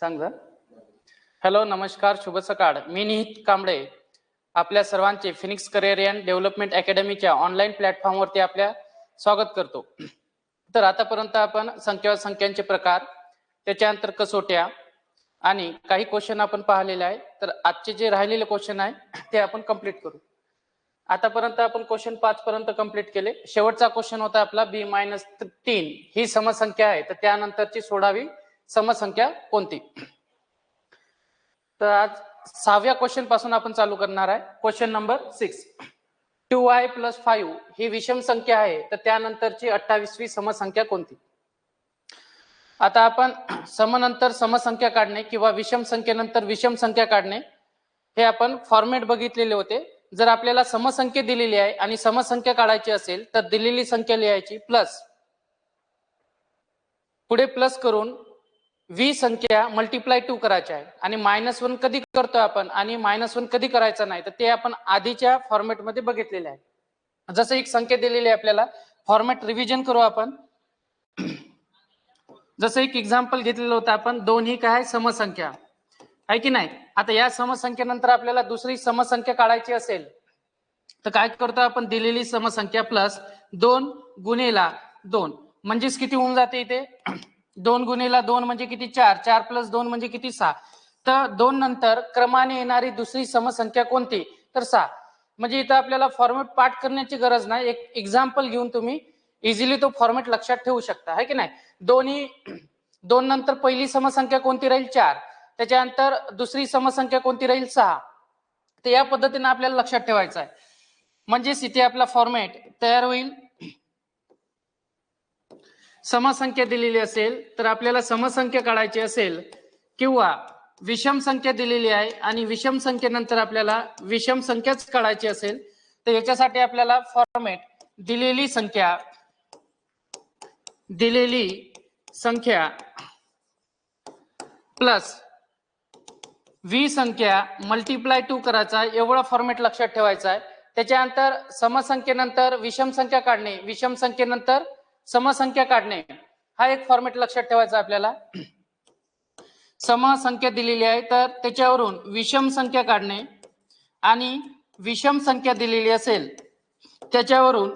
सांग. हॅलो, नमस्कार, शुभ सकाळ. मी निहित कांबळे आपल्या सर्वांचे फिनिक्स करिअर अँड डेव्हलपमेंट अकॅडमीच्या ऑनलाईन प्लॅटफॉर्मवरती आपल्या स्वागत करतो. तर आतापर्यंत आपण संख्यांचे प्रकार, त्याच्यानंतर कसोट्या आणि काही क्वेश्चन आपण पाहिलेले आहे. तर आजचे जे राहिलेले क्वेश्चन आहे ते आपण कंप्लीट करू. आतापर्यंत आपण क्वेश्चन 5 पर्यंत कंप्लीट केले. शेवटचा क्वेश्चन होता आपला b-3 ही समसंख्या आहे, तर त्यानंतरची 16वी समसंख्या कोणती. तर आज 6व्या क्वेश्चन पासून आपण चालू करणार आहे. Question number 6. 2y + 5 ही विषम संख्या आहे, तर त्यानंतरची 28वी समसंख्या कोणती. आता आपण समनंतर समसंख्या काढणे किंवा विषम संख्येनंतर विषम संख्या काढणे हे आपण फॉर्मॅट बघितलेले होते. जर आपल्याला समसंख्या दिलेली आहे आणि समसंख्या काढायची असेल तर दिलेली संख्या लिहायची प्लस, पुढे प्लस करून v संख्या मल्टिप्लाय 2 करायची आहे. आणि -1 कधी करतो आपण आणि -1 कधी करायचं नाही, तर ते आपण आधीच्या फॉर्मॅटमध्ये बघितलेले आहे. जसं एक संख्या दिलेली आहे आपल्याला, फॉर्मॅट रिव्हिजन करू आपण. जसं एक एक्झाम्पल घेतलेलं होतं आपण, 2 ही काय समसंख्या आहे की नाही. आता या समसंख्येनंतर आपल्याला दुसरी समसंख्या काढायची असेल तर काय करतो आपण, दिलेली समसंख्या प्लस 2 गुणिले 2 म्हणजेच किती होऊन जाते इथे 2 गुणिले 2 म्हणजे किती 4, 4 + 2 म्हणजे किती 6. तर 2 नंतर क्रमाने येणारी दुसरी समसंख्या कोणती, तर 6. म्हणजे इथं आपल्याला फॉर्मॅट पाठ करण्याची गरज नाही, एक एक्झाम्पल घेऊन तुम्ही इझिली तो फॉर्मॅट लक्षात ठेवू शकता, है की नाही. 2 नंतर पहिली समसंख्या कोणती राहील 4, त्याच्यानंतर दुसरी समसंख्या कोणती राहील 6. तर या पद्धतीने आपल्याला लक्षात ठेवायचं आहे. म्हणजेच इथे आपला फॉर्मॅट तयार होईल. समसंख्या दिलेली असेल तर आपल्याला समसंख्या काढायची असेल किंवा विषम संख्या दिलेली आहे आणि विषम संख्येनंतर आपल्याला विषम संख्याच काढायची असेल तर याच्यासाठी आपल्याला फॉर्मॅट दिलेली संख्या प्लस v संख्या मल्टिप्लाय 2 करायचा, एवढा फॉर्मॅट लक्षात ठेवायचा आहे. त्याच्यानंतर समसंख्येनंतर विषम संख्या काढणे, विषम संख्येनंतर समसंख्या काढणे, हा एक फॉर्मॅट लक्षात ठेवायचा आपल्याला. समसंख्या दिलेली आहे तर त्याच्यावरून विषम संख्या काढणे आणि विषम संख्या दिलेली असेल त्याच्यावरून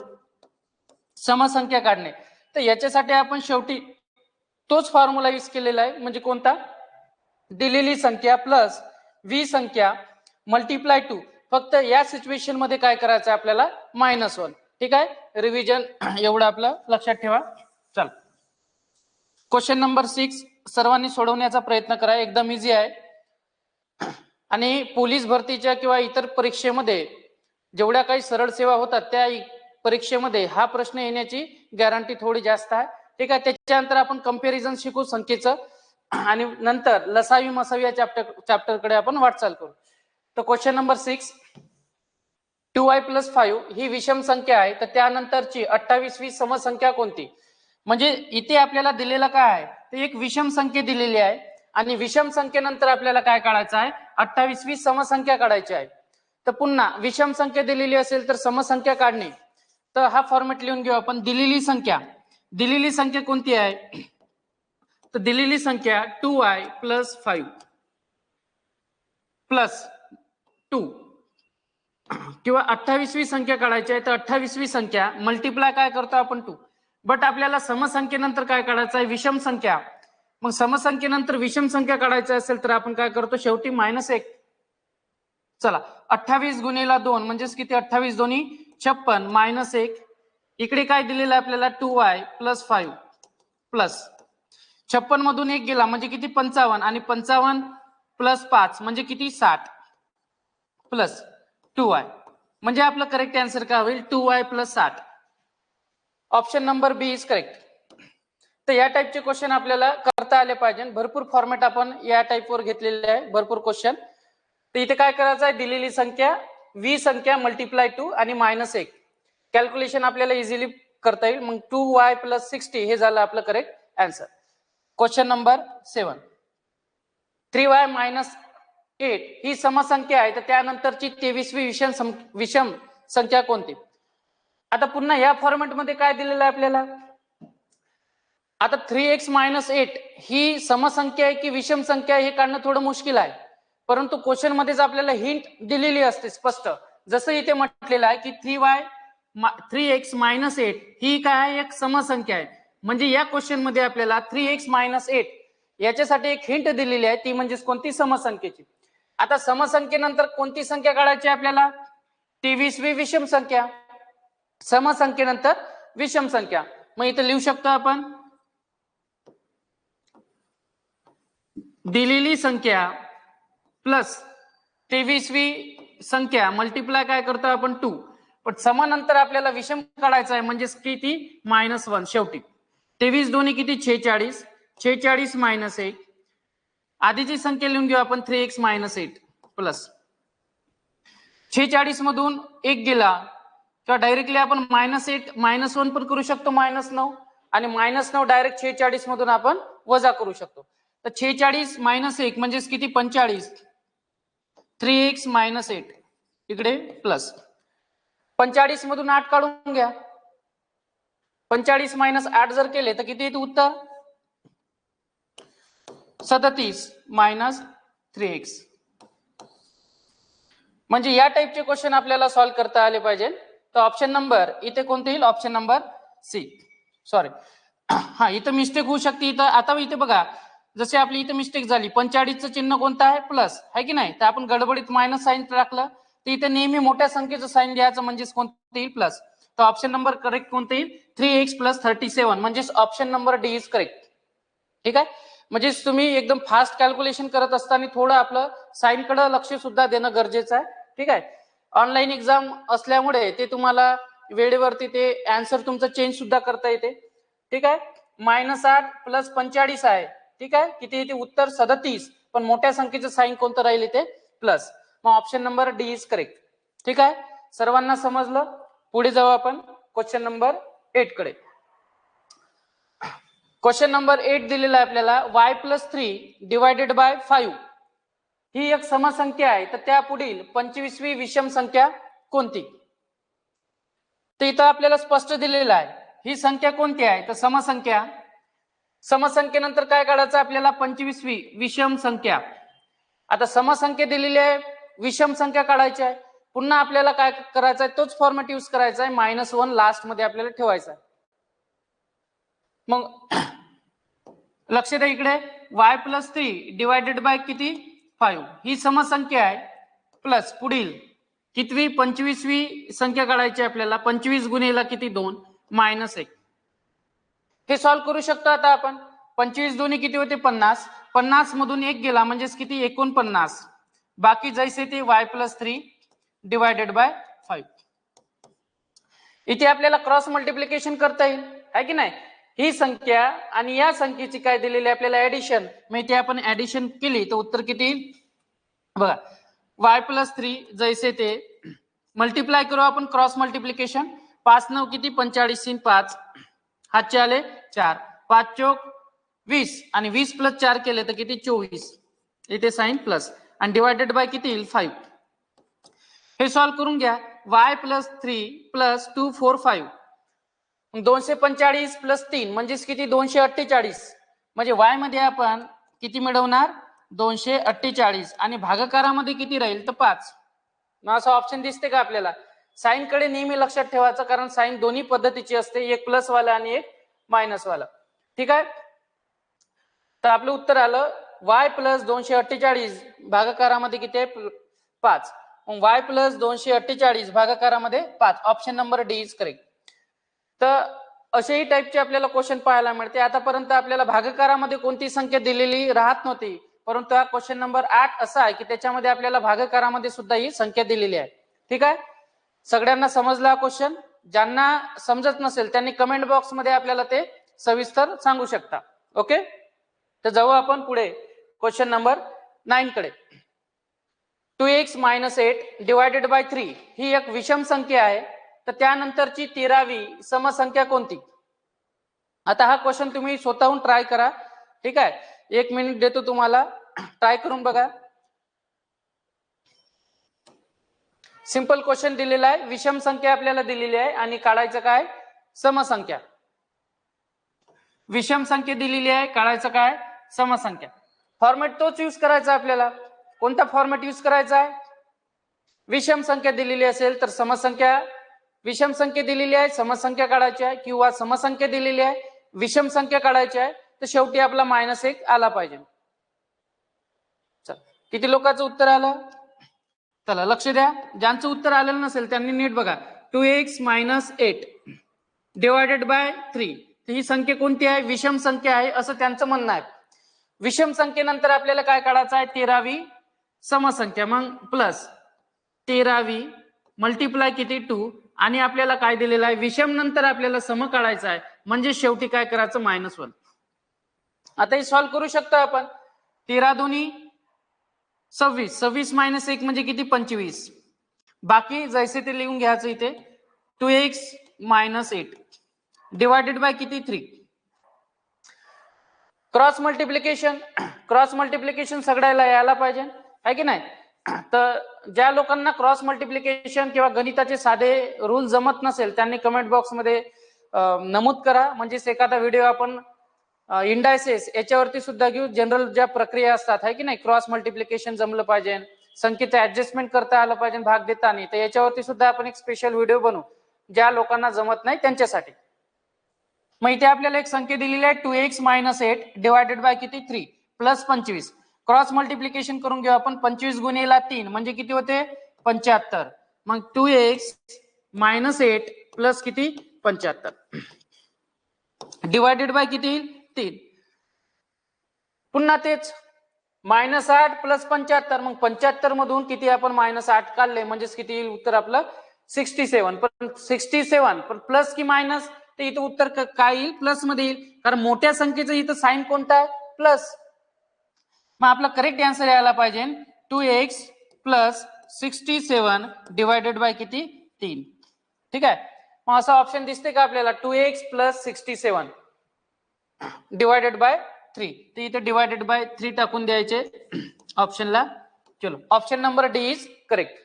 समसंख्या काढणे. तर याच्यासाठी आपण शेवटी तोच फॉर्म्युला यूज केलेला आहे, म्हणजे कोणता, दिलेली संख्या प्लस v संख्या मल्टिप्लाय 2. फक्त या सिच्युएशन मध्ये काय करायचं आपल्याला -1. ठीक आहे, रिव्हिजन एवढं आपलं लक्षात ठेवा. चल, क्वेश्चन नंबर 6 सर्वांनी सोडवण्याचा प्रयत्न करा, एकदम इझी आहे. आणि पोलीस भरतीच्या किंवा इतर परीक्षेमध्ये जेवढ्या काही सरळ सेवा होतात त्या परीक्षेमध्ये हा प्रश्न येण्याची गॅरंटी थोडी जास्त आहे. ठीक आहे, त्याच्यानंतर आपण कंपॅरिझन शिकू संख्येचं आणि नंतर लसावी मसावी या चॅप्टरकडे आपण वाटचाल करू. तर क्वेश्चन नंबर 6, 2y + 5 ही विषम संख्या आहे, तर त्यानंतरची 28वी समसंख्या कोणती. म्हणजे इथे आपल्याला दिलेलं काय आहे, तर एक विषम संख्या दिलेली आहे आणि विषम संख्येनंतर आपल्याला काय काढायचं आहे, 28वी समसंख्या काढायची आहे. तर पुन्हा विषम संख्या दिलेली असेल तर समसंख्या काढणे, तर हा फॉर्मॅट लिहून घेऊ आपण. दिलेली संख्या कोणती आहे, तर दिलेली संख्या 2y + 5 + 2 किंवा 28वी संख्या काढायची आहे, तर 28वी संख्या मल्टिप्लाय काय करतो आपण 2. बट आपल्याला समसंख्येनंतर काय काढायचं आहे, विषम संख्या. मग समसंख्येनंतर विषम संख्या काढायचं असेल तर आपण काय करतो, शेवटी -1. चला, 28 गुणिले 2 म्हणजेच किती, 28 दोन्ही 56 -1. इकडे काय दिलेलं आहे आपल्याला, 2y + 5 प्लस 56 मधून 1 गेला म्हणजे किती 55 आणि 55 + 5 म्हणजे किती 60 प्लस 2y. म्हणजे आपलं करेक्ट आन्सर काय होईल, 2y + 60. Option number B is correct. तर या टाईपचे क्वेश्चन आपल्याला करता आले पाहिजे. भरपूर फॉर्मॅट आपण या टाईपवर घेतलेले आहे, भरपूर क्वेश्चन. तर इथे काय करायचं आहे, दिलेली संख्या v संख्या मल्टिप्लाय 2 आणि -1 कॅल्क्युलेशन आपल्याला इझिली करता येईल. मग 2y + 60 हे झालं आपलं correct answer. Question number 7, 3y - 8 ही समसंख्या आहे, तर त्यानंतरची 23वी विषम संख्या कोणती. आता पुन्हा या फॉर्मॅट मध्ये काय दिलेलं आहे आपल्याला, आता 3x - 8 ही समसंख्या आहे की विषम संख्या हे काढणं थोडं मुश्किल आहे, परंतु क्वेश्चन मध्येच आपल्याला हिंट दिलेली असते स्पष्ट. जसं इथे म्हटलेलं आहे की 3x - 8 ही काय आहे, एक समसंख्या आहे. म्हणजे या क्वेश्चन मध्ये आपल्याला 3x - 8 याच्यासाठी एक हिंट दिलेली आहे, ती म्हणजे कोणती, समसंख्येची. आता समसंख्येनंतर कोणती संख्या काढायची आपल्याला, 23वी विषम संख्या. समसंख्येनंतर विषम संख्या. मग इथे लिहू शकतो आपण, दिलेली संख्या प्लस 23वी संख्या मल्टिप्लाय काय करतो आपण 2. पण समानंतर आपल्याला विषम काढायचा आहे, म्हणजे किती, -1. शेवटी 23 दोन्ही किती, 46. 46 - 1. आधीची संख्या लिहून घेऊ आपण, 3x - 8 प्लस 46 मधून 1 गेला किंवा डायरेक्टली आपण -8 -1 पण करू शकतो, -9. आणि -9 डायरेक्ट 46 मधून आपण वजा करू शकतो. तर 46 - 1 म्हणजे किती, 45. 3x - 8 इकडे प्लस 45 मधून 8 काढून घ्या. 45 - 8 जर केले तर किती येते उत्तर, 37 - 3x. म्हणजे या टाइपचे क्वेश्चन आपल्याला सॉल्व्ह करता आले पाहिजे. तर ऑप्शन नंबर इथे कोणते येईल, ऑप्शन नंबर सी. सॉरी, हा इथं मिस्टेक होऊ शकते. इथं आता इथे बघा, जसे आपली इथे मिस्टेक झाली, 45चं चिन्ह कोणतं आहे, प्लस आहे की नाही. तर आपण गडबडीत मायनस साईन टाकलं, तर इथे नेहमी मोठ्या संख्येचं साईन घ्यायचं, म्हणजेच कोणतं येईल, प्लस. तर ऑप्शन नंबर करेक्ट कोणतं येईल, 3x + 37, म्हणजेच option number D is correct. ठीक आहे. म्हणजे तुम्ही एकदम फास्ट कॅल्क्युलेशन करत असताना थोडं आपलं साईन कडे लक्ष सुद्धा देणं गरजेचं आहे. ठीक आहे. ऑनलाईन एक्झाम असल्यामुळे ते तुम्हाला वेळेवरती ते आन्सर तुमचं चेंज सुद्धा करता येते. ठीक आहे. -8 + 45 आहे. ठीक आहे. किती येते उत्तर, 37. पण मोठ्या संख्येचं साईन कोणतं राहील इथे, प्लस. मग option number D is correct. ठीक आहे. सर्वांना समजलं. पुढे जाऊ आपण क्वेश्चन नंबर 8 कडे. क्वेश्चन नंबर 8 दिलेला आहे आपल्याला, y + 3 / 5 ही एक समसंख्या आहे, तर त्या पुढील 25वी विषम संख्या कोणती. तर इथं आपल्याला स्पष्ट दिलेलं आहे, ही संख्या कोणती आहे, तर समसंख्या. समसंख्येनंतर काय काढायचं आपल्याला, 25वी विषम संख्या. आता समसंख्या दिलेली आहे, विषम संख्या काढायची आहे. पुन्हा आपल्याला काय करायचं आहे, तोच फॉर्मॅट यूज करायचा आहे, -1 लास्ट मध्ये आपल्याला ठेवायचा आहे. मग लक्ष द्या इकडे, y + 3 / किती, 5 ही समसंख्या आहे, प्लस पुढील कितवी, 25वी संख्या काढायची आपल्याला. 25 गुणेला किती, 2 -1. हे सॉल्व्ह करू शकतो आता आपण. 25 दोन्ही किती होते, 50. 50 मधून 1 गेला म्हणजेच किती, 49. बाकी जैसे ते y + 3 / 5. इथे आपल्याला क्रॉस मल्टिप्लिकेशन करता येईल, आहे की नाही. ही संख्या आणि या संख्येची काय दिलेली आपल्याला, ऍडिशन. मग इथे आपण ऍडिशन केली तर उत्तर किती येईल बघा, y + 3 जैसे ते मल्टिप्लाय करू आपण, क्रॉस मल्टिप्लिकेशन. 5 9 किती, 45 5. हातचे आले 4. 5 चोक 20 आणि 20 + 4 केले तर किती, 24. इथे साइन प्लस आणि डिवायडेड बाय किती येईल, 5. हे सॉल्व्ह करून घ्या. y + 3 + 2 4 5. 245 + 3 म्हणजेच किती, 248. म्हणजे y मध्ये आपण किती मिळवणार, 248. आणि भागाकारामध्ये किती राहील, तर 5. मग असं ऑप्शन दिसते का आपल्याला. साइन कडे नेहमी लक्षात ठेवायचं, कारण साइन दोन्ही पद्धतीची असते, एक प्लस वाला आणि एक मायनस वाला. ठीक आहे. तर आपलं उत्तर आलं, y + 248 भागाकारामध्ये किती आहे, 5. मग y + 248 भागाकारामध्ये 5. Option number D is correct. तर अशाही टाईपचे आपल्याला क्वेश्चन पाहायला मिळते. आतापर्यंत आपल्याला भागाकारामध्ये कोणती संख्या दिलेली राहत नव्हती, परंतु हा क्वेश्चन नंबर 8 असा आहे की त्याच्यामध्ये आपल्याला भागाकारामध्ये सुद्धा ही संख्या दिलेली आहे. ठीक आहे. सगळ्यांना समजला क्वेश्चन. ज्यांना समजत नसेल त्यांनी कमेंट बॉक्स मध्ये आपल्याला ते सविस्तर सांगू शकता. ओके. तर जाऊ आपण पुढे क्वेश्चन नंबर 9 कडे. 2x - 8 / 3 ही एक विषम संख्या आहे, तर त्यानंतरची 13वी समसंख्या कोणती. आता हा क्वेश्चन तुम्ही स्वतःहून ट्राय करा. ठीक आहे. 1 मिनिट देतो तुम्हाला, ट्राय करून बघा. सिंपल क्वेश्चन दिलेला आहे, विषम संख्या आपल्याला दिलेली आहे आणि काढायचं काय, समसंख्या. विषम संख्या दिलेली आहे, काढायचं काय समसंख्या. फॉर्मॅट तोच यूज करायचा आपल्याला. कोणता फॉर्मॅट यूज करायचा आहे? विषम संख्या दिलेली असेल तर समसंख्या, विषम संख्या दिलेली आहे समसंख्या काढायची आहे, किंवा समसंख्या दिलेली आहे विषम संख्या काढायची आहे, तर शेवटी आपला -1 आला पाहिजे. किती लोकांचं उत्तर आलं? चला लक्ष द्या, ज्यांचं उत्तर आलेलं नसेल त्यांनी नीट बघा. 2x - 8 डिवायडेड बाय 3, ही संख्या कोणती आहे? विषम संख्या आहे असं त्यांचं म्हणणं आहे. विषम संख्येनंतर आपल्याला काय काढायचं आहे? 13वी समसंख्या. मग प्लस 13वी मल्टिप्लाय किती 2, आणि आपल्याला काय दिलेलं आहे? विषम नंतर आपल्याला सम काढायचं आहे, म्हणजे शेवटी काय करायचं? -1. आता हे सॉल्व्ह करू शकतो आपण. 13 दुनी 26, 26 - 1 म्हणजे किती? 25. बाकी जैसे ते लिहून घ्यायचं इथे. 2x - 8 डिवायडेड बाय किती? 3. क्रॉस मल्टिप्लिकेशन, क्रॉस मल्टिप्लिकेशन सगळ्याला यायला पाहिजे, आहे की नाही? तर ज्या लोकांना क्रॉस मल्टिप्लिकेशन किंवा गणिताचे साधे रूल जमत नसेल त्यांनी कमेंट बॉक्स मध्ये नमूद करा, म्हणजेच एखादा व्हिडिओ आपण इंडायसेस याच्यावरती सुद्धा घेऊ. जनरल ज्या प्रक्रिया असतात, आहे की नाही, क्रॉस मल्टिप्लिकेशन जमलं पाहिजे, संख्येचं ऍडजस्टमेंट करता आलं पाहिजे भाग देताना, तर याच्यावरती सुद्धा आपण एक स्पेशल व्हिडिओ बनवू ज्या लोकांना जमत नाही त्यांच्यासाठी. मग इथे आपल्याला एक संख्या दिलेली आहे 2x - 8 डिवायडेड बाय किती? 3 प्लस 25. क्रॉस मल्टिप्लिकेशन करून घेऊ आपण. 25 गुणिले 3 म्हणजे किती होते? 75. मग 2x - 8 प्लस किती? 75 डिवायडेड बाय किती? 3. पुन्हा तेच -8 प्लस 75. मग 75 मधून किती आपण -8 काढले म्हणजे किती येईल उत्तर आपलं? 67. पण 67 पण प्लस की मायनस? तर इथं उत्तर काय येईल? प्लस मध्ये येईल, कारण मोठ्या संख्येचं इथं साइन कोणता आहे? प्लस. मग आपला करेक्ट आन्सर यायला पाहिजे 2x प्लस 67 डिवायडेड बाय किती? 3. ठीक आहे. मग असा ऑप्शन दिसते का आपल्याला? 2x plus 67 divided by 3. तर इथे डिवायडेड बाय 3 टाकून द्यायचे ऑप्शनला. चलो, option number D is correct.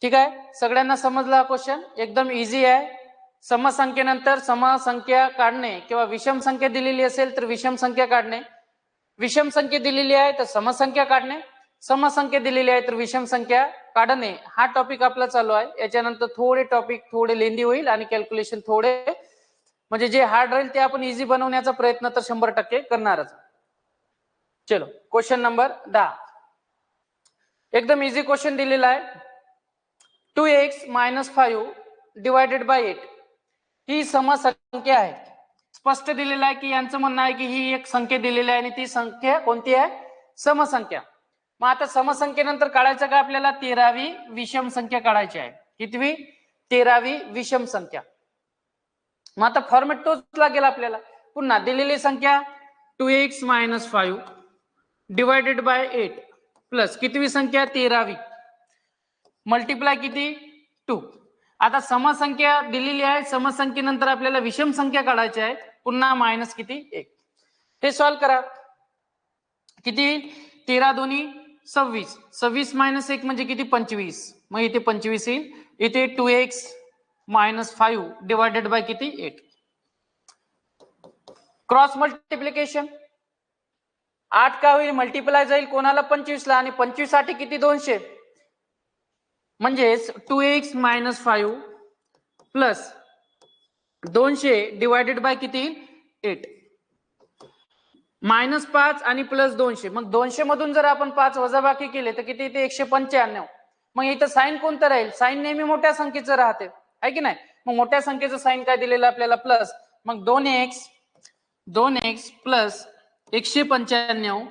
ठीक आहे, सगळ्यांना समजला क्वेश्चन? एकदम इझी आहे. समसंख्येनंतर समसंख्या काढणे, किंवा विषम संख्या दिलेली असेल तर विषम संख्या काढणे, विषम संख्या दिलेली आहे तर समसंख्या काढणे, समसंख्या दिलेली आहे तर विषम संख्या काढणे, हा टॉपिक आपला चालू आहे. याच्यानंतर थोडे टॉपिक थोडे लेंदी होईल आणि कॅल्क्युलेशन थोडे, म्हणजे जे हार्ड राहील ते आपण इझी बनवण्याचा प्रयत्न तर 100% करणारच. चलो, क्वेश्चन नंबर 10 एकदम इझी क्वेश्चन दिलेला आहे. 2x - 5 डिवायडेड बाय 8 ही समसंख्या आहे. स्पष्ट दिलेलं आहे की यांचं म्हणणं आहे की ही एक संख्या दिलेली आहे आणि ती संख्या कोणती आहे? समसंख्या. मग आता समसंख्येनंतर काढायचं का आपल्याला? 13वी विषम संख्या काढायची आहे. कितवी? 13वी विषम संख्या. मग आता फॉर्मॅट तोच लागेल आपल्याला. पुन्हा दिलेली संख्या 2x - 5 डिवायडेड बाय 8 प्लस कितवी संख्या? 13वी मल्टिप्लाय किती? 2. आता समसंख्या दिलेली आहे, समसंख्येनंतर आपल्याला विषम संख्या काढायची आहे. पुन्हा मायनस किती? 1. हे सॉल्व्ह करा. किती? 13 दोन्ही 26, 26 - 1 म्हणजे किती? 25. मग इथे 25 येईल. इथे 2x - 5 डिवायडेड बाय किती? 8. क्रॉस मल्टिप्लिकेशन 8 का होईल? मल्टिप्लाय जाईल कोणाला? 25 ला, आणि 25 साठी किती? 200. म्हणजेच 2x - 5 प्लस 200 डिवायडेड बाय किती? 8. -5 आणि प्लस 200. मग 200 मधून जर आपण 5 वजाबाकी केले तर किती येते? 195. मग इथं साइन कोणतं राहील? साइन नेहमी मोठ्या संख्येचं राहते, आहे की नाही? मग मोठ्या संख्येचं साइन काय दिलेलं आपल्याला? प्लस. मग 2x प्लस 195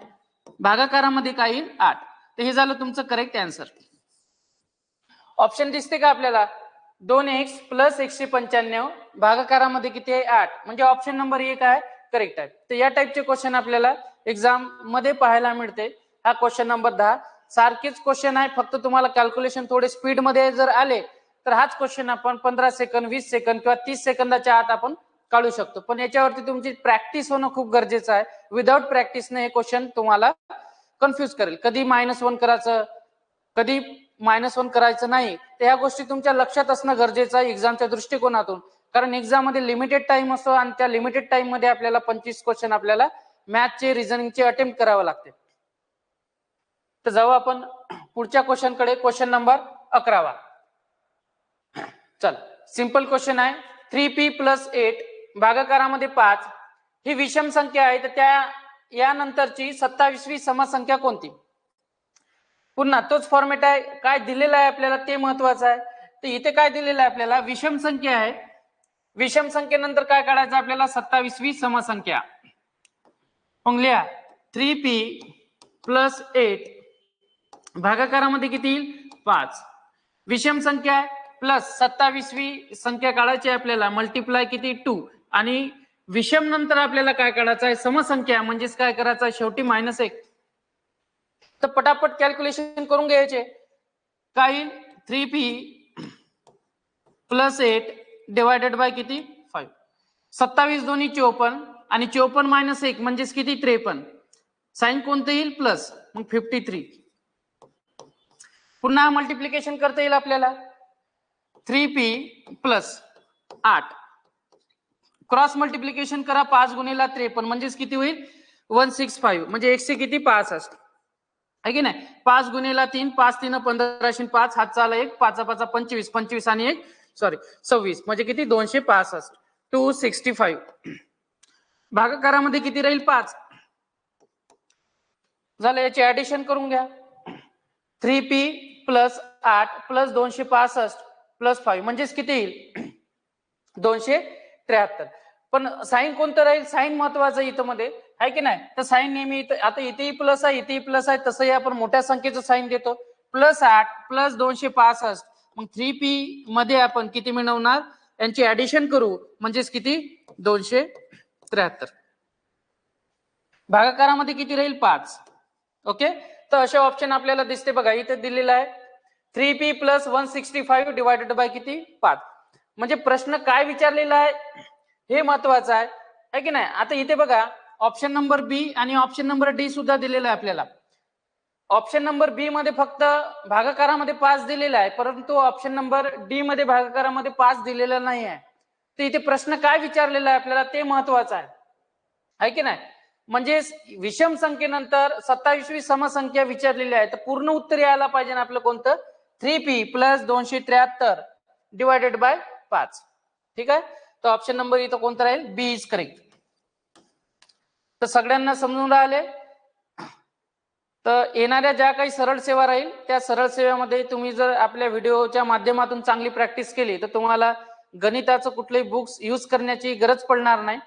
भागाकारामध्ये काय येईल? 8. तर हे झालं तुमचं करेक्ट आन्सर. ऑप्शन दिसते का आपल्याला? 2x प्लस 195 भागाकारामध्ये किती आहे? 8. म्हणजे ऑप्शन नंबर 1 आहे करेक्ट आहे. तर या टाइपचे क्वेश्चन आपल्याला एक्झाम मध्ये पाहायला मिळते. हा क्वेश्चन नंबर 10 सारखेच क्वेश्चन आहे, फक्त तुम्हाला कॅल्क्युलेशन थोडे स्पीड मध्ये जर आले तर हाच क्वेश्चन आपण 15 सेकंद, 20 सेकंद किंवा 30 सेकंदाच्या आत आपण काढू शकतो. पण याच्यावरती तुमची प्रॅक्टिस होणं खूप गरजेचं आहे. विदाउट प्रॅक्टिसने हे क्वेश्चन तुम्हाला कन्फ्युज करेल. कधी -1 करायचं, कधी -1 करायचं नाही, तर ह्या गोष्टी तुमच्या लक्षात असणं गरजेचं आहे एक्झामच्या दृष्टिकोनातून. कारण एक्झाम मध्ये लिमिटेड टाइम असतो आणि त्या लिमिटेड टाइम मध्ये आपल्याला 25 क्वेश्चन आपल्याला मॅथचे रिझनिंगचे अटेम्प्ट करावे लागते. तर जाऊ आपण पुढच्या क्वेश्चन कडे. Question number 11. चल, सिंपल क्वेश्चन आहे. 3p + 8 भागाकारामध्ये 5 ही विषम संख्या आहे, तर त्या यानंतरची 27वी समसंख्या कोणती? पुन्हा तोच फॉर्मॅट आहे. काय दिलेलं आहे आपल्याला ते महत्वाचं आहे. तर इथे काय दिलेलं आहे आपल्याला? विषम संख्या आहे. विषम संख्येनंतर काय काढायचं आपल्याला? 27वी समसंख्या. मग लिहा 3p + 8 भागाकारामध्ये किती येईल? 5. विषम संख्या आहे प्लस 27वी संख्या काढायची आपल्याला, मल्टिप्लाय किती? 2. आणि विषम नंतर आपल्याला काय काढायचं आहे? समसंख्या, म्हणजेच काय करायचं आहे? शेवटी -1. तर पटापट कॅल्क्युलेशन करून घ्यायचे. काय? 3p + 8 डिवायडेड बाय किती? 5. 27 दोन्ही 54 आणि 54 - 1 म्हणजेच किती? 53. साइन कोणतं येईल? प्लस. मग 53. पुन्हा मल्टिप्लिकेशन करता येईल आपल्याला. 3p + 8 क्रॉस मल्टिप्लिकेशन करा. 5 × 53 म्हणजेच किती होईल? 165. म्हणजे 100 किती? 65 आहे की नाही? 5 × 3 5 × 3 15 5 हातचा आला 1 5 5 25 25 आणि 1 26 म्हणजे किती? 265. 265. भागाकारामध्ये किती राहील? 5 झालं. याची ऍडिशन करून घ्या. 3p + 8 + 265 + 5 म्हणजेच किती येईल? 273. पण साइन कोणतं राहील? साइन महत्वाचं इथं मध्ये आहे की नाही? तर साइन नेहमी आता इथेही प्लस आहे, इथेही प्लस आहे, तसंही आपण मोठ्या संख्येचं साइन देतो. +8 + 265. मग 3p मध्ये आपण किती मिळवणार? यांची ऍडिशन करू म्हणजेच किती? 273. भागाकारामध्ये किती राहील? 5. ओके. तर असे ऑप्शन आपल्याला दिसते बघा. इथे दिलेलं आहे 3p + 165 डिवायडेड बाय किती? 5. म्हणजे प्रश्न काय विचारलेला आहे हे महत्वाचं आहे की नाही? आता इथे बघा ऑप्शन नंबर बी आणि ऑप्शन नंबर डी सुद्धा दिलेला आहे आपल्याला. ऑप्शन नंबर बी मध्ये फक्त भागाकारामध्ये 5 दिलेला आहे, परंतु ऑप्शन नंबर डी मध्ये भागाकारामध्ये 5 दिलेला नाही आहे. तर इथे प्रश्न काय विचारलेला आहे आपल्याला ते महत्वाचं आहे की नाही? म्हणजे विषम संख्येनंतर 27वी समसंख्या विचारलेली आहे, तर पूर्ण उत्तर यायला पाहिजे ना आपलं कोणतं? 3p + 273 divided by 5. ठीक आहे. तर ऑप्शन नंबर इथं कोणता राहील? बी इज करेक्ट. तर सगळ्यांना समजून राहिले. तर येणाऱ्या ज्या काही सरळ सेवा राहील त्या सरळ सेवेमध्ये तुम्ही जर आपल्या व्हिडिओच्या माध्यमातून चांगली प्रॅक्टिस केली तर तुम्हाला गणिताचं कुठलेही बुक्स यूज करण्याची गरज पडणार नाही.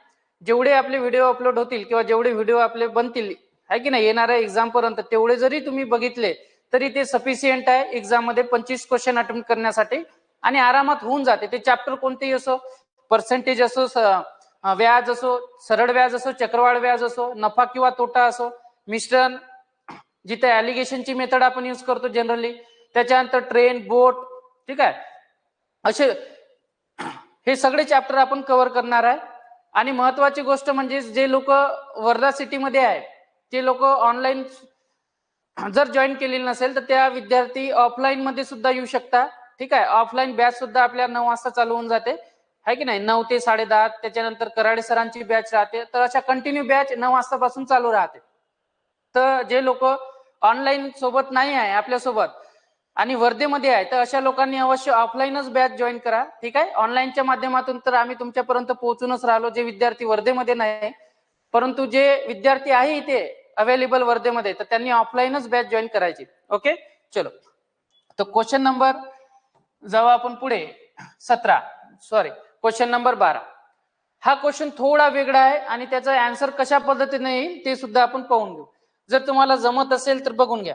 जेवढे आपले व्हिडिओ अपलोड होतील किंवा जेवढे व्हिडिओ आपले बनतील आहे की नाही येणाऱ्या एक्झाम पर्यंत, तेवढे जरी तुम्ही बघितले तरी ते सफिशियंट आहे एक्झाम मध्ये 25 क्वेश्चन अटेम्प्ट करण्यासाठी आणि आरामात होऊन जाते. ते चॅप्टर कोणतेही असो, पर्सेंटेज असो, व्याज असो, सरळ व्याज असो, चक्रवाढ व्याज असो, नफा किंवा तोटा असो, मिश्रण जिथे ॲलिगेशनची मेथड आपण यूज करतो जनरली, त्याच्यानंतर ट्रेन, बोट, ठीक आहे, असे हे सगळे चॅप्टर आपण कव्हर करणार आहे. आणि महत्वाची गोष्ट म्हणजे जे लोक वर्धा सिटीमध्ये आहे ते लोक ऑनलाईन जर जॉईन केलेली नसेल तर त्या विद्यार्थी ऑफलाईन मध्ये सुद्धा येऊ शकता. ठीक आहे. ऑफलाईन बॅच सुद्धा आपल्या 9 वाजता चालू होऊन जाते आहे की नाही, 9 ते 10:30. त्याच्यानंतर कराडे सरांची बॅच राहते. तर अशा कंटिन्यू बॅच 9 वाजतापासून चालू राहते. तर जे लोक ऑनलाईन सोबत नाही आहे आपल्यासोबत आणि वर्धेमध्ये आहे तर अशा लोकांनी अवश्य ऑफलाईनच बॅच जॉईन करा. ठीक आहे. ऑनलाईनच्या माध्यमातून तर आम्ही तुमच्यापर्यंत पोहोचूनच राहिलो जे विद्यार्थी वर्धेमध्ये नाही, परंतु जे विद्यार्थी आहे इथे अवेलेबल वर्धेमध्ये तर त्यांनी ऑफलाईनच बॅच जॉईन करायची. ओके. चलो, तर क्वेश्चन नंबर जाऊ आपण पुढे 17 क्वेश्चन नंबर 12. हा क्वेश्चन थोडा वेगळा आहे आणि त्याचा आन्सर कशा पद्धतीने येईल ते सुद्धा आपण पाहून घेऊ. जर तुम्हाला जमत असेल तर बघून घ्या.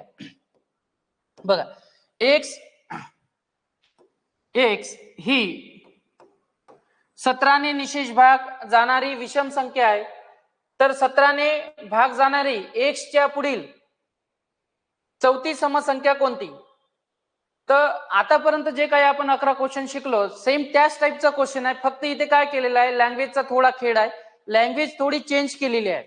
बघा, x ही 17 ने निशेष भाग जाणारी विषम संख्या आहे. तर 17 ने भाग जाणारी x च्या पुढील चौथी समसंख्या कोणती? तर आतापर्यंत जे काही आपण 11 क्वेश्चन शिकलो सेम त्याच टाईपचा क्वेश्चन आहे, फक्त इथे काय केलेलं आहे, लँग्वेजचा थोडा खेळ आहे, लँग्वेज थोडी चेंज केलेली आहे.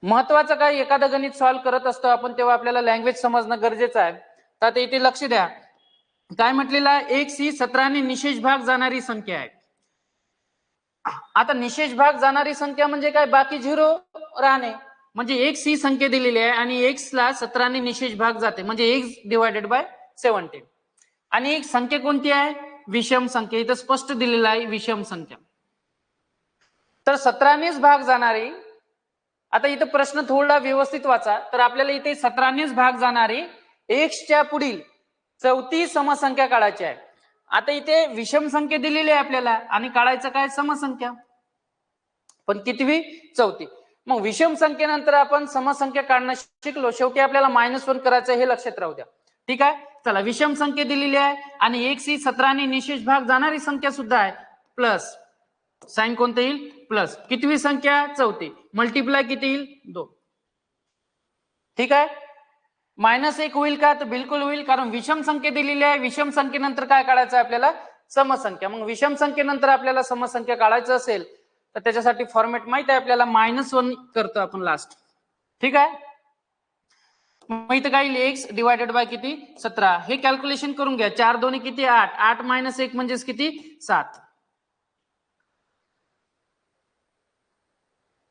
महत्वाचं काय, एखादं गणित सॉल्व्ह करत असतो आपण तेव्हा आपल्याला लँग्वेज समजणं गरजेचं आहे. तर आता इथे लक्ष द्या. काय म्हटलेलं आहे, x ही 17ने निशेष भाग जाणारी संख्या आहे. आता निशेष भाग जाणारी संख्या म्हणजे काय, बाकी झिरो राहणे. म्हणजे x ही संख्या दिलेली आहे आणि x ला 17ने निशेष भाग जाते, म्हणजे x डिवायडेड बाय 17. आणि एक संख्या कोणती आहे, विषम संख्या. इथं स्पष्ट दिलेला आहे विषम संख्या. तर 17नेच भाग जाणारी, आता इथं प्रश्न थोडा व्यवस्थित वाचा. तर आपल्याला इथे 17नेच भाग जाणारी एक्सच्या पुढील चौथी समसंख्या काढायची आहे. आता इथे विषम संख्या दिलेली आहे आपल्याला आणि काढायचं काय, समसंख्या. पण कितवी, चौथी. मग विषम संख्येनंतर आपण समसंख्या काढणं शिकलो. शेवटी आपल्याला -1 करायचं हे लक्षात राहू द्या. ठीक आहे. चला, विषम संख्या दिलेली आहे आणि x ही 17ने निशेष भाग जाणारी संख्या सुद्धा आहे. प्लस साइन कोणतं येईल, प्लस. कितवी संख्या, चौथी. मल्टिप्लाय किती येईल, 2. ठीक आहे. -1 होईल का, तर बिलकुल होईल, कारण विषम संख्या दिलेली आहे. विषम संख्येनंतर काय काढायचं आहे आपल्याला, समसंख्या. मग विषम संख्येनंतर आपल्याला समसंख्या काढायचं असेल तर त्याच्यासाठी फॉर्मॅट माहित आहे आपल्याला, -1 करतो आपण लास्ट. ठीक आहे. मग इथं काय येईल, x डिवायडेड बाय किती, 17. हे कॅल्क्युलेशन करून घ्या. 4 दोन्ही किती, 8. 8 - 1 म्हणजेच किती, 7.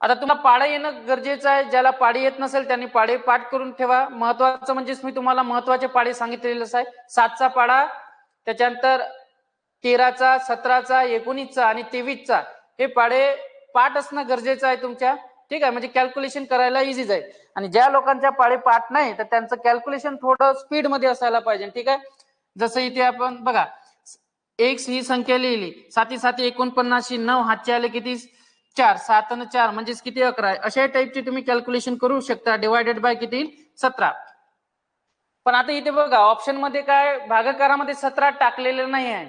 आता तुम्हाला पाडे येणं गरजेचं आहे. ज्याला पाडे येत नसेल त्यांनी पाडे पाठ करून ठेवा. महत्वाचं म्हणजेच मी तुम्हाला महत्वाचे पाडे सांगितलेलेच आहे. 7चा पाडा, त्याच्यानंतर 13चा, 17चा, 19चा आणि 23चा हे पाडे पाठ असणं गरजेचं आहे तुमच्या. ठीक आहे. म्हणजे कॅल्क्युलेशन करायला इझी जाईल. आणि ज्या लोकांच्या पाडे पाठ नाही तर त्यांचं कॅल्क्युलेशन थोडं स्पीड मध्ये असायला पाहिजे. ठीक आहे. जसं इथे आपण बघा, x ही संख्या लिहिली, 7 7 49, 9 हातचे आले किती, 4. 7 आणि 4 म्हणजेच किती, 11. अशा टाईपचे तुम्ही कॅल्क्युलेशन करू शकता. डिवायडेड बाय किती, 17. पण आता इथे बघा ऑप्शन मध्ये काय, भागाकारामध्ये 17 टाकलेले नाही आहे.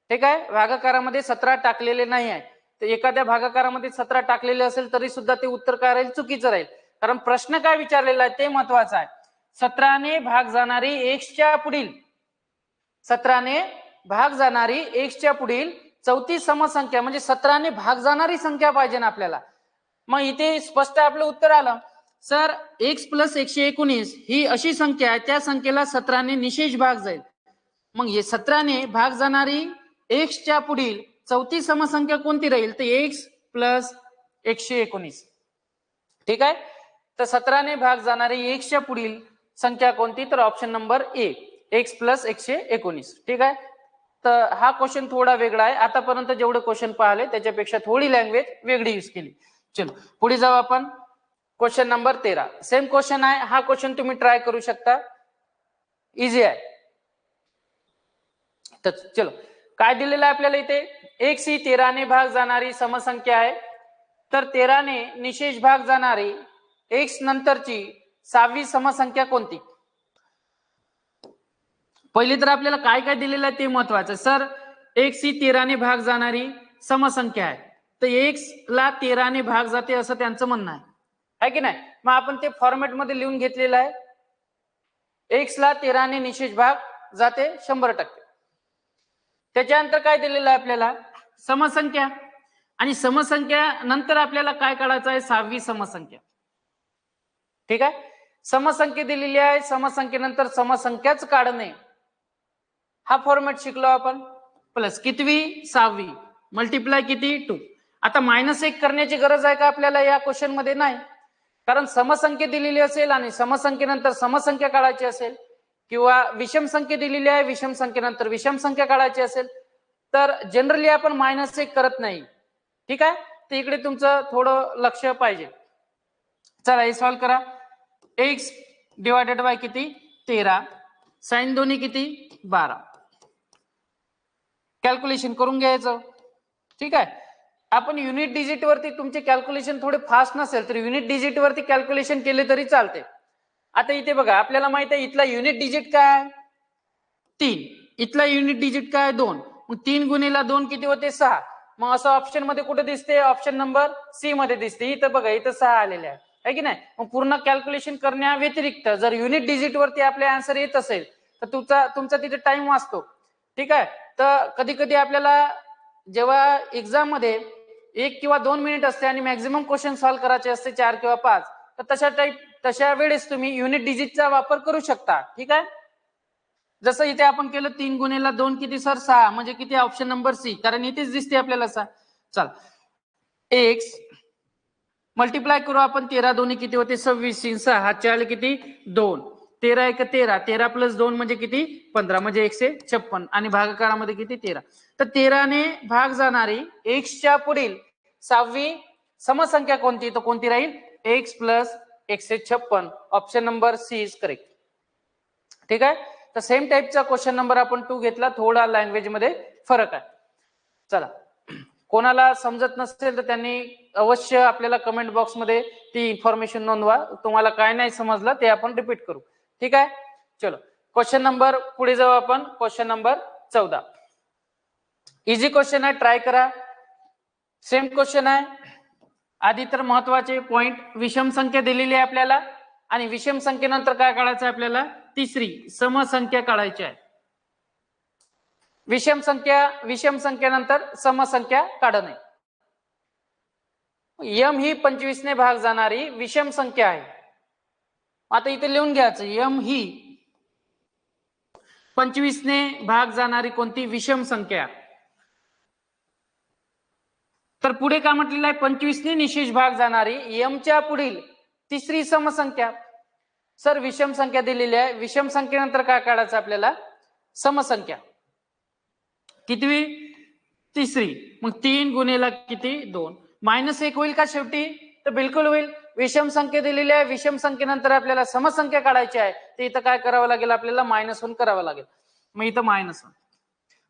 ठीक आहे. भागाकारामध्ये 17 टाकलेले नाही आहे. तर एखाद्या भागाकारामध्ये 17 टाकलेले असेल तरी सुद्धा ते उत्तर काय राहील, चुकीचं राहील. कारण प्रश्न काय विचारलेला आहे ते महत्वाचं आहे. 17ने भाग जाणारी एक्सच्या पुढील, 17ने भाग जाणारी एक्सच्या पुढील चौथी समसंख्या, म्हणजे 17ने भाग जाणारी संख्या पाहिजे ना आपल्याला. मग इथे स्पष्ट आपलं उत्तर आलं. सर, x + 119 ही अशी संख्या आहे, त्या संख्येला 17ने निशेष भाग जाईल. मग हे 17ने भाग जाणारी एक्सच्या पुढील चौथी समसंख्या कोणती राहील, तर x + 119. ठीक आहे. तर 17ने भाग जाणारी एक्सच्या पुढील संख्या कोणती, तर ऑप्शन नंबर ए, x + 119. ठीक आहे. तर हा क्वेश्चन थोडा वेगळा आहे. आतापर्यंत जेवढे क्वेश्चन पाहिले त्याच्यापेक्षा थोडी लँग्वेज वेगळी यूज केली. चलो पुढे जाऊ आपण. Question number 13. सेम क्वेश्चन आहे. हा क्वेश्चन तुम्ही ट्राय करू शकता, इझी आहे. तर चलो, काय दिलेलं आहे आपल्याला इथे, x ही 13ने भाग जाणारी समसंख्या आहे. तर 13ने निशेष भाग जाणारी x नंतरची 6वी समसंख्या कोणती. पहिली तर आपल्याला काय काय दिलेलं आहे ते महत्वाचं. सर, x ही 13ने भाग जाणारी समसंख्या आहे, तर x ला 13ने भाग जाते असं त्यांचं म्हणणं आहे की नाही. मग आपण ते फॉर्मॅट मध्ये लिहून घेतलेलं आहे. x ला 13ने निशेष भाग जाते 100%. त्याच्यानंतर काय दिलेलं आहे आपल्याला, समसंख्या. आणि समसंख्या नंतर आपल्याला काय काढायचं आहे, 6वी समसंख्या. ठीक आहे. समसंख्या दिलेली आहे, समसंख्येनंतर समसंख्याच काढणे, हा फॉर्मॅट शिकलो आपण. प्लस कितवी, 6वी, मल्टिप्लाय किती, 2. आता -1 करण्याची गरज आहे का आपल्याला या क्वेश्चन मध्ये, नाही. कारण समसंख्या दिलेली असेल आणि समसंख्येनंतर समसंख्या काढायची असेल, किंवा विषम संख्या दिलेली आहे, विषम संख्येनंतर विषम संख्या काढायची असेल, तर जनरली आपण -1 करत नाही. ठीक आहे. तर इकडे तुमचं थोडं लक्ष पाहिजे. चला हे सॉल्व करा. x डिवायडेड बाय किती, 13. साइन दोन्ही किती, 12. कॅल्क्युलेशन करून घ्यायचं. ठीक आहे. आपण युनिट डिजिट वरती, तुमचे कॅल्क्युलेशन थोडे फास्ट नसेल तर युनिट डिजिट वरती कॅल्क्युलेशन केले तरी चालते. आता इथे बघा, आपल्याला माहित आहे इथला युनिट डिजिट काय, 3. इथला युनिट डिजिट काय, 2. मग 3 गुणिला 2 किती होते, 6. मग असं ऑप्शन मध्ये कुठे दिसते, ऑप्शन नंबर सी मध्ये दिसते. इथं बघा, इथं 6 आलेले आहे की नाही. मग पूर्ण कॅल्क्युलेशन करण्या व्यतिरिक्त जर युनिट डिजिट वरती आपले आन्सर येत असेल तर तुमचा तिथे टाइम वाचतो. ठीक आहे. तर कधी कधी आपल्याला जेव्हा एक्झाम मध्ये 1 किंवा 2 मिनिट असते आणि मॅक्झिमम क्वेश्चन सॉल्व्ह करायचे असते 4 किंवा 5, तर तशा वेळेस तुम्ही युनिट डिजिटचा वापर करू शकता. ठीक आहे. जसं इथे आपण केलं 3 गुणिले 2 किती सर 6 म्हणजे किती ऑप्शन नंबर सी, कारण इथेच दिसते आपल्याला 6. चल एक्स मल्टिप्लाय करू आपण 13 दोन्ही किती होते 26 6 हातचे आले किती 2 13 1 13 13 प्लस 2 म्हणजे किती 15 म्हणजे 156 आणि भागाकारामध्ये किती 13. तर 13 ने भाग जाणारी एक्सच्या पुढील 6वी समसंख्या कोणती, तर कोणती राहील x plus 156. Option number C is correct. ठीक आहे. तर सेम टाईपचा क्वेश्चन नंबर आपण 2 घेतला, थोडा लँग्वेज मध्ये फरक आहे. चला कोणाला समजत नसेल तर त्यांनी अवश्य आपल्याला कमेंट बॉक्स मध्ये ती इन्फॉर्मेशन नोंदवा, तुम्हाला काय नाही समजलं ते आपण रिपीट करू. ठीक आहे. चलो क्वेश्चन नंबर पुढे जाऊ आपण. Question number 14. इझी क्वेश्चन आहे, ट्राय करा. सेम क्वेश्चन आहे. आधी तर महत्वाचे पॉइंट, विषम संख्या दिलेली आहे आपल्याला आणि विषम संख्येनंतर काय काढायचं आहे आपल्याला, तिसरी समसंख्या काढायची आहे. विषम संख्येनंतर समसंख्या काढणे. यम ही 25 ने भाग जाणारी विषम संख्या आहे. आता इथे लिहून घ्यायचं, यम ही 25 ने भाग जाणारी कोणती विषम संख्या. तर पुढे काय म्हटलेलं आहे, 25 ने निशेष भाग जाणारी यमच्या पुढील तिसरी समसंख्या. सर विषम संख्या दिलेली आहे, विषम संख्येनंतर काय काढायचं आपल्याला, समसंख्या. कितवी, तिसरी. मग 3 गुणिले किती 2, -1 होईल का शेवटी, तर बिलकुल होईल. विषम संख्या दिलेली आहे, विषम संख्येनंतर आपल्याला समसंख्या काढायची आहे, तर इथं काय करावं लागेल आपल्याला, -1 करावं लागेल. मग इथं -1.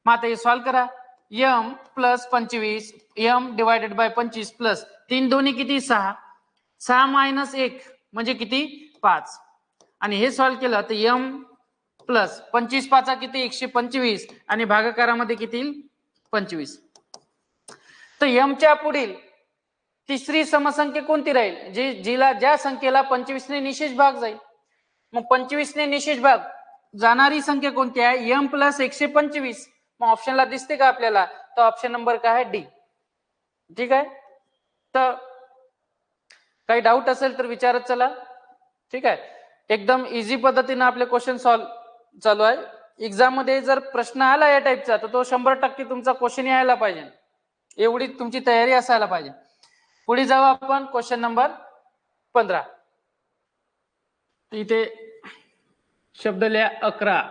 मग आता हे सॉल्व्ह करा. M plus 25 m divided by 25 plus 3 दोन्ही किती 6, 6 - 1 म्हणजे किती 5. आणि हे सॉल्व्ह केलं तर यम प्लस 25 5 किती 125 आणि भागाकारामध्ये किती 25. तर यमच्या पुढील तिसरी समसंख्या कोणती राहील, जिला ज्या संख्येला 25 ने निशेष भाग जाईल. मग 25 ने निशेष भाग जाणारी संख्या कोणती आहे, यम प्लस 125. मग ऑप्शनला दिसते का आपल्याला, तर ऑप्शन नंबर काय आहे डी. ठीक आहे. तर काही डाऊट असेल तर विचारत चला. ठीक आहे. एकदम इझी पद्धतीने आपले क्वेश्चन सॉल्व्ह चालू आहे. एक्झाम मध्ये जर प्रश्न आला या टाईपचा तर तो 100% तुमचा क्वेश्चन यायला पाहिजे, एवढी तुमची तयारी असायला पाहिजे. पुढे जाऊ आपण क्वेश्चन नंबर 15. इथे शब्द लिहा 11.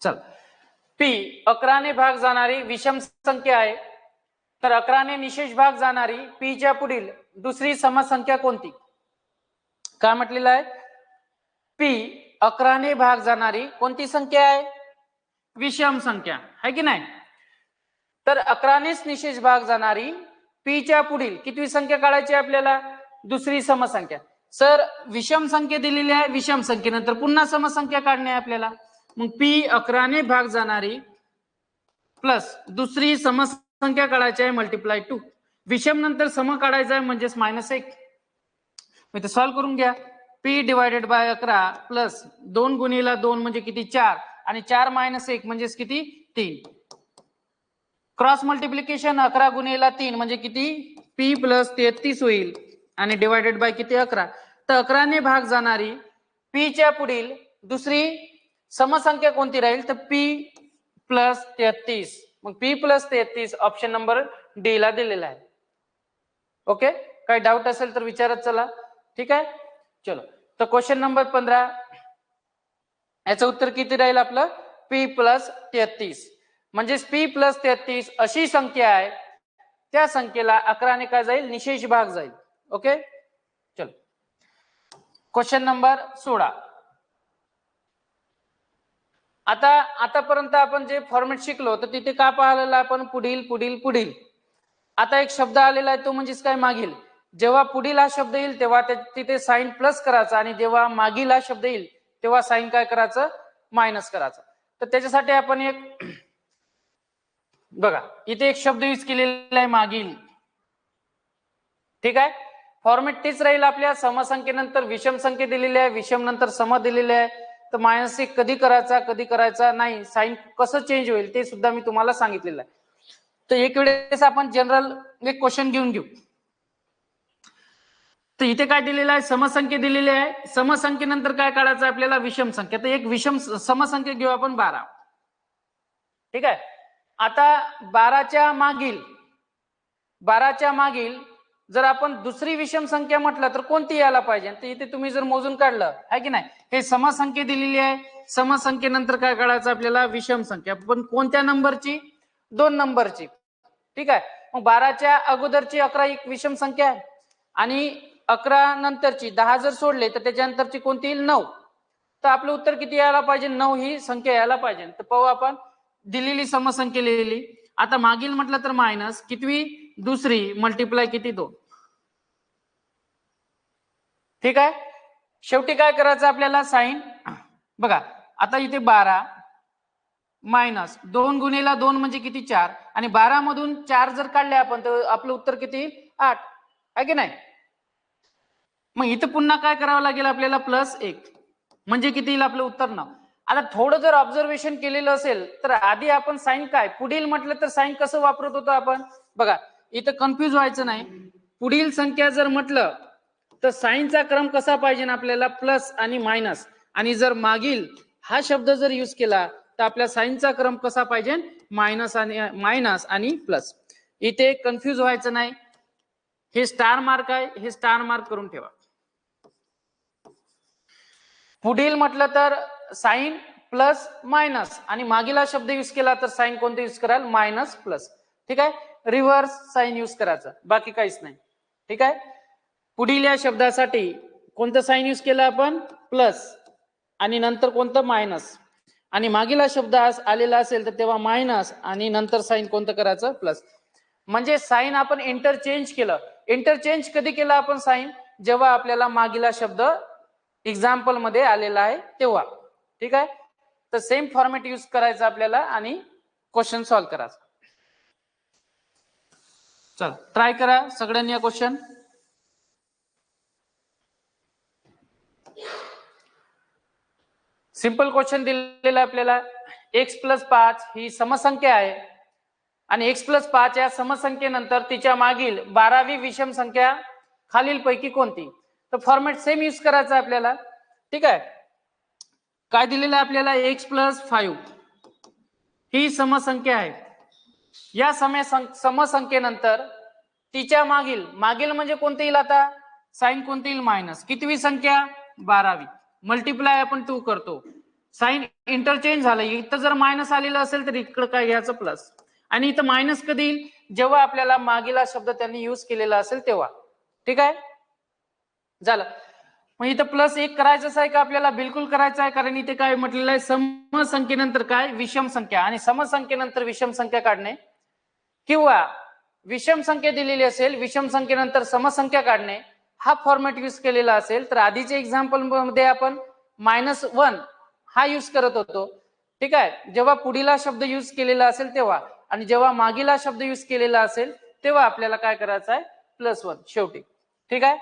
चल पी 11 ने भाग जाणारी विषम संख्या आहे. तर 11 ने निशेष भाग जाणारी पीच्या पुढील दुसरी समसंख्या कोणती. काय म्हटलेलं आहे, पी 11 ने भाग जाणारी कोणती संख्या आहे, विषम संख्या आहे की नाही. तर 11 नेच निशेष भाग जाणारी पीच्या पुढील कितवी संख्या काढायची आपल्याला, दुसरी समसंख्या. सर विषम संख्या दिलेली आहे, विषम संख्येनंतर पुन्हा समसंख्या काढणे आहे आपल्याला. मग पी 11 ने भाग जाणारी प्लस दुसरी समसंख्या काढायची आहे मल्टिप्लाय 2. विषम नंतर सम काढायचं आहे म्हणजेच -1. इथे सॉल्व्ह करून घ्या. पी डिवायडेड बाय 11 प्लस 2 गुणिले 2 म्हणजे किती 4 आणि 4 - 1 म्हणजेच किती 3. क्रॉस मल्टिप्लिकेशन 11 गुणिले 3 म्हणजे किती पी प्लस 33 होईल आणि डिवायडेड बाय किती 11. तर 11 ने भाग जाणारी पीच्या पुढील दुसरी समसंख्या कोणती राहील, तर पी प्लस 33. मग P plus 33 option number D ला दिलेला आहे. ओके. काही डाऊट असेल तर विचारत चला. ठीक आहे. चलो तर क्वेश्चन नंबर 15, याचं उत्तर किती राहील आपलं, पी प्लस 33. म्हणजेच पी प्लस 33 अशी संख्या आहे, त्या संख्येला 11 ने काय जाईल, निशेष भाग जाईल. ओके. चलो क्वेश्चन नंबर 16. आतापर्यंत आपण जे फॉर्मॅट शिकलो तर तिथे का पाहिलेलं आपण, पुढील पुढील पुढील. आता एक शब्द आलेला आहे तो म्हणजेच काय, मागील. जेव्हा पुढील हा शब्द येईल तेव्हा तिथे साइन प्लस करायचा आणि जेव्हा मागील हा शब्द येईल तेव्हा साइन काय करायचं, मायनस करायचं. तर त्याच्यासाठी आपण एक बघा इथे एक शब्द यूज केलेला आहे मागील. ठीक आहे. फॉर्मॅट तीच राहील आपल्या, समसंख्येनंतर विषम संख्या दिलेली आहे, विषम नंतर सम दिलेले आहे. तर -1 कधी करायचा नाही, साइन कसं चेंज होईल ते सुद्धा मी तुम्हाला सांगितलेलं आहे. तर एक वेळेस आपण जनरल एक क्वेश्चन घेऊन घेऊ. तर इथे काय दिलेलं आहे, समसंख्या दिलेली आहे. समसंख्येनंतर काय काढायचं आपल्याला, विषम संख्या. तर एक विषम समसंख्या घेऊ आपण 12. ठीक आहे. आता 12च्या मागील जर आपण दुसरी विषम संख्या म्हटलं तर कोणती यायला पाहिजे. तर इथे तुम्ही जर मोजून काढलं आहे की नाही, हे समसंख्या दिलेली आहे. समसंख्येनंतर काय काढायचं आपल्याला, विषम संख्या. पण कोणत्या नंबरची, 2 नंबरची. ठीक आहे. मग 12च्या अगोदरची 11 एक विषम संख्या आहे आणि 11 नंतरची 10 जर सोडले तर त्याच्यानंतरची कोणती येईल, 9. तर आपलं उत्तर किती यायला पाहिजे, 9 ही संख्या यायला पाहिजे. तर पाहू आपण, दिलेली समसंख्या लिहिली. आता मागील म्हटलं तर मायनस कितवी, दुसरी, मल्टिप्लाय किती, 2. ठीक आहे. शेवटी काय करायचं आपल्याला, साइन. बघा आता इथे 12 मायनस 2 गुणिले 2 म्हणजे किती, 4. आणि 12 मधून 4 जर काढले आपण तर आपलं उत्तर किती, 8 आहे की नाही. मग इथं पुन्हा काय करावं लागेल आपल्याला, +1 म्हणजे किती येईल आपलं उत्तर, 9. आता थोडं जर ऑब्झर्वेशन केलेलं असेल तर आधी आपण साइन काय, पुढील म्हटलं तर साइन कसं वापरत होतो आपण. बघा इथं कन्फ्यूज व्हायचं नाही. पुढील संख्या जर म्हटलं तर साइनचा क्रम कसा पाहिजे आपल्याला, प्लस आणि मायनस. आणि जर मागील हा शब्द जर यूज केला तर आपल्या साइनचा क्रम कसा पाहिजे, मायनस आणि प्लस. इथे कन्फ्यूज व्हायचं नाही. हे स्टार मार्क आहे, हे स्टार मार्क करून ठेवा. पुढील म्हटलं तर साइन प्लस मायनस आणि मागील शब्द यूज केला तर साइन कोणते यूज कराल, मायनस प्लस. ठीक आहे. रिव्हर्स साइन यूज करायचं, बाकी काहीच नाही. ठीक आहे. पुढील या शब्दासाठी कोणतं साइन यूज केलं आपण, प्लस आणि नंतर कोणतं, मायनस. आणि मागील शब्द आलेला असेल तर तेव्हा मायनस आणि नंतर साइन कोणतं करायचं, प्लस. म्हणजे साइन आपण इंटरचेंज केलं. इंटरचेंज कधी केलं आपण साइन, जेव्हा आपल्याला मागील शब्द एक्झाम्पल मध्ये आलेला आहे तेव्हा. ठीक आहे. तर सेम फॉर्मॅट यूज करायचं आपल्याला आणि क्वेश्चन सॉल्व्ह करायचा. चल ट्राय करा सगळ्यांनी हा क्वेश्चन. सिंपल क्वेश्चन दिलेला आपल्याला. x+5 ही समसंख्या आहे आणि x+5 या समसंख्येनंतर तिच्या मागील 12वी विषम संख्या खालीलपैकी कोणती. तर फॉर्मॅट सेम यूज करायचा आपल्याला. ठीक आहे. काय दिलेलं आहे आपल्याला, x+5 ही समसंख्या आहे. या समसंख्येनंतर तिच्या मागील म्हणजे कोणते येईल आता, साइन कोणते येईल, मायनस. कितवी संख्या, 12वी. मल्टिप्लाय आपण 2 करतो. साइन इंटरचेंज झालं. इथं जर मायनस आलेलं असेल तर इकडं काय घ्यायचं, प्लस. आणि इथं मायनस कधी येईल, जेव्हा आपल्याला मागील शब्द त्यांनी यूज केलेला असेल तेव्हा. ठीक आहे. झालं. मग इथं +1 करायचं आहे का आपल्याला, बिलकुल करायचं आहे. कारण इथे काय म्हटलेलं आहे, समसंख्येनंतर काय, विषम संख्या. आणि समसंख्येनंतर विषम संख्या काढणे किंवा विषम संख्या दिलेली असेल, विषम संख्येनंतर समसंख्या काढणे हा फॉर्मॅट यूज केलेला असेल तर आधीच्या एक्झाम्पल मध्ये आपण -1 हा यूज करत होतो. ठीक आहे. जेव्हा पुढील शब्द यूज केलेला असेल तेव्हा, आणि जेव्हा मागील शब्द यूज केलेला असेल तेव्हा आपल्याला काय करायचं आहे, +1 शेवटी. ठीक आहे.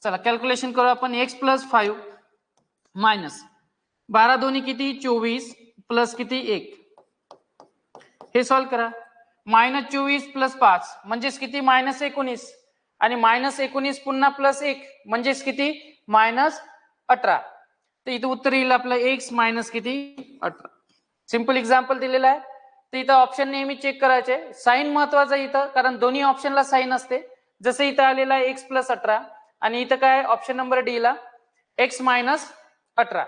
चला कॅल्क्युलेशन करू आपण. x+5 मायनस 12 दोन्ही किती, 24 प्लस किती, 1. हे सॉल्व करा. -24 + 5 म्हणजेच किती, -19. आणि -19 पुन्हा +1 म्हणजेच किती, -18. तर इथं उत्तर येईल आपलं x मायनस किती, 18. सिंपल एक्झाम्पल दिलेलं आहे. तर इथं ऑप्शन नेहमी चेक करायचे. साइन महत्वाचं इथं, कारण दोन्ही ऑप्शनला साइन असते. जसं इथं आलेला आहे x+18 आणि इथं काय ऑप्शन नंबर डी ला x - 18.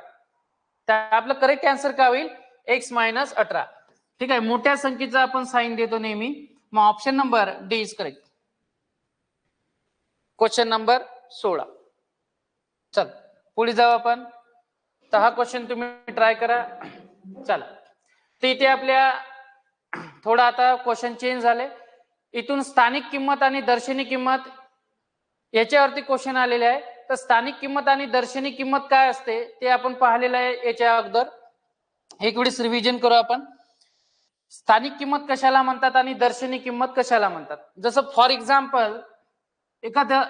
तर आपलं करेक्ट आन्सर काय होईल, x - 18. ठीक आहे. मोठ्या संख्येचा आपण साइन देतो नेहमी. मग option number D is correct. Question number 16. चल पुढे जाऊ आपण. तर हा क्वेश्चन तुम्ही ट्राय करा. चला. तर इथे आपल्या थोडा आता क्वेश्चन चेंज झाले. इथून स्थानिक किंमत आणि दर्शनी किंमत याच्यावरती क्वेश्चन आलेले आहे. तर स्थानिक किंमत आणि दर्शनी किंमत काय असते ते आपण पाहिलेलं आहे याच्या अगोदर. एक वेळेस रिव्हिजन करू आपण. स्थानिक किंमत कशाला म्हणतात आणि दर्शनी किंमत कशाला म्हणतात. जसं फॉर एक्झाम्पल एखादं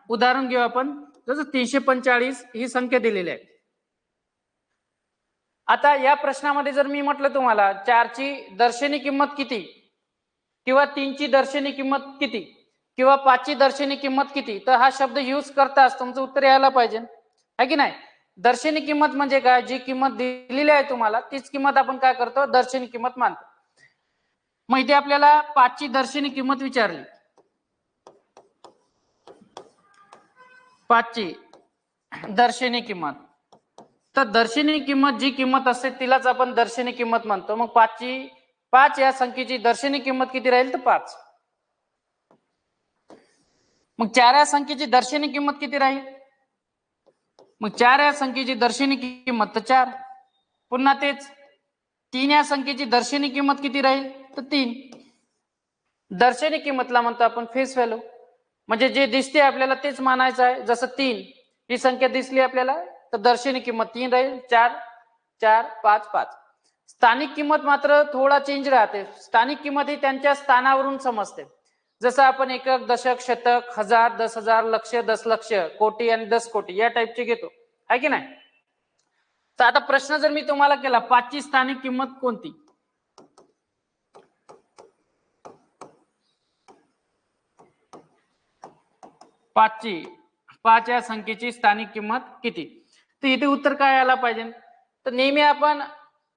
उदाहरण घेऊ आपण. जसं 345 ही संख्या दिलेली आहे. आता या प्रश्नामध्ये जर मी म्हटलं तुम्हाला 4 ची दर्शनी किंमत किती किंवा 3 ची दर्शनी किंमत किती, किंवा 5 ची दर्शनी किंमत किती, तर हा शब्द यूज करताच तुमचं उत्तर यायला पाहिजे, है की नाही. दर्शनी किंमत म्हणजे काय, जी किंमत दिलेली आहे तुम्हाला तीच किंमत आपण काय करतो, दर्शनी किंमत मानतो. मग इथे आपल्याला 5 ची दर्शनी किंमत विचारली, 5 ची दर्शनी किंमत, तर दर्शनी किंमत जी किंमत असते तिलाच आपण दर्शनी किंमत म्हणतो. मग 5 या संख्येची दर्शनी किंमत किती राहील, तर 5. मग 4 या संख्येची दर्शनी किंमत किती राहील, मग 4 या संख्येची दर्शनी किंमत तर 4. पुन्हा तेच 3 या संख्येची दर्शनी किंमत किती राहील, तर 3. दर्शनी किंमतला म्हणतो आपण फेस व्हॅल्यू, म्हणजे जे दिसते आपल्याला तेच मानायचं आहे. जसं 3 ही संख्या दिसली आपल्याला, तर दर्शनी किंमत 3 राहील. 4 4 5 5. स्थानिक किंमत मात्र थोडा चेंज राहते. स्थानिक किंमत ही त्यांच्या स्थानावरून समजते. जसं आपण एकक, दशक, शतक, हजार, 10,000, लक्ष, 10,00,000, कोटी आणि 10 कोटी या टाईपचे घेतो, आहे की नाही. तर आता प्रश्न जर मी तुम्हाला केला, 5 ची स्थानिक किंमत कोणती, पाच या संख्येची स्थानिक किंमत किती, तर इथे उत्तर काय आला पाहिजे. तर नेहमी आपण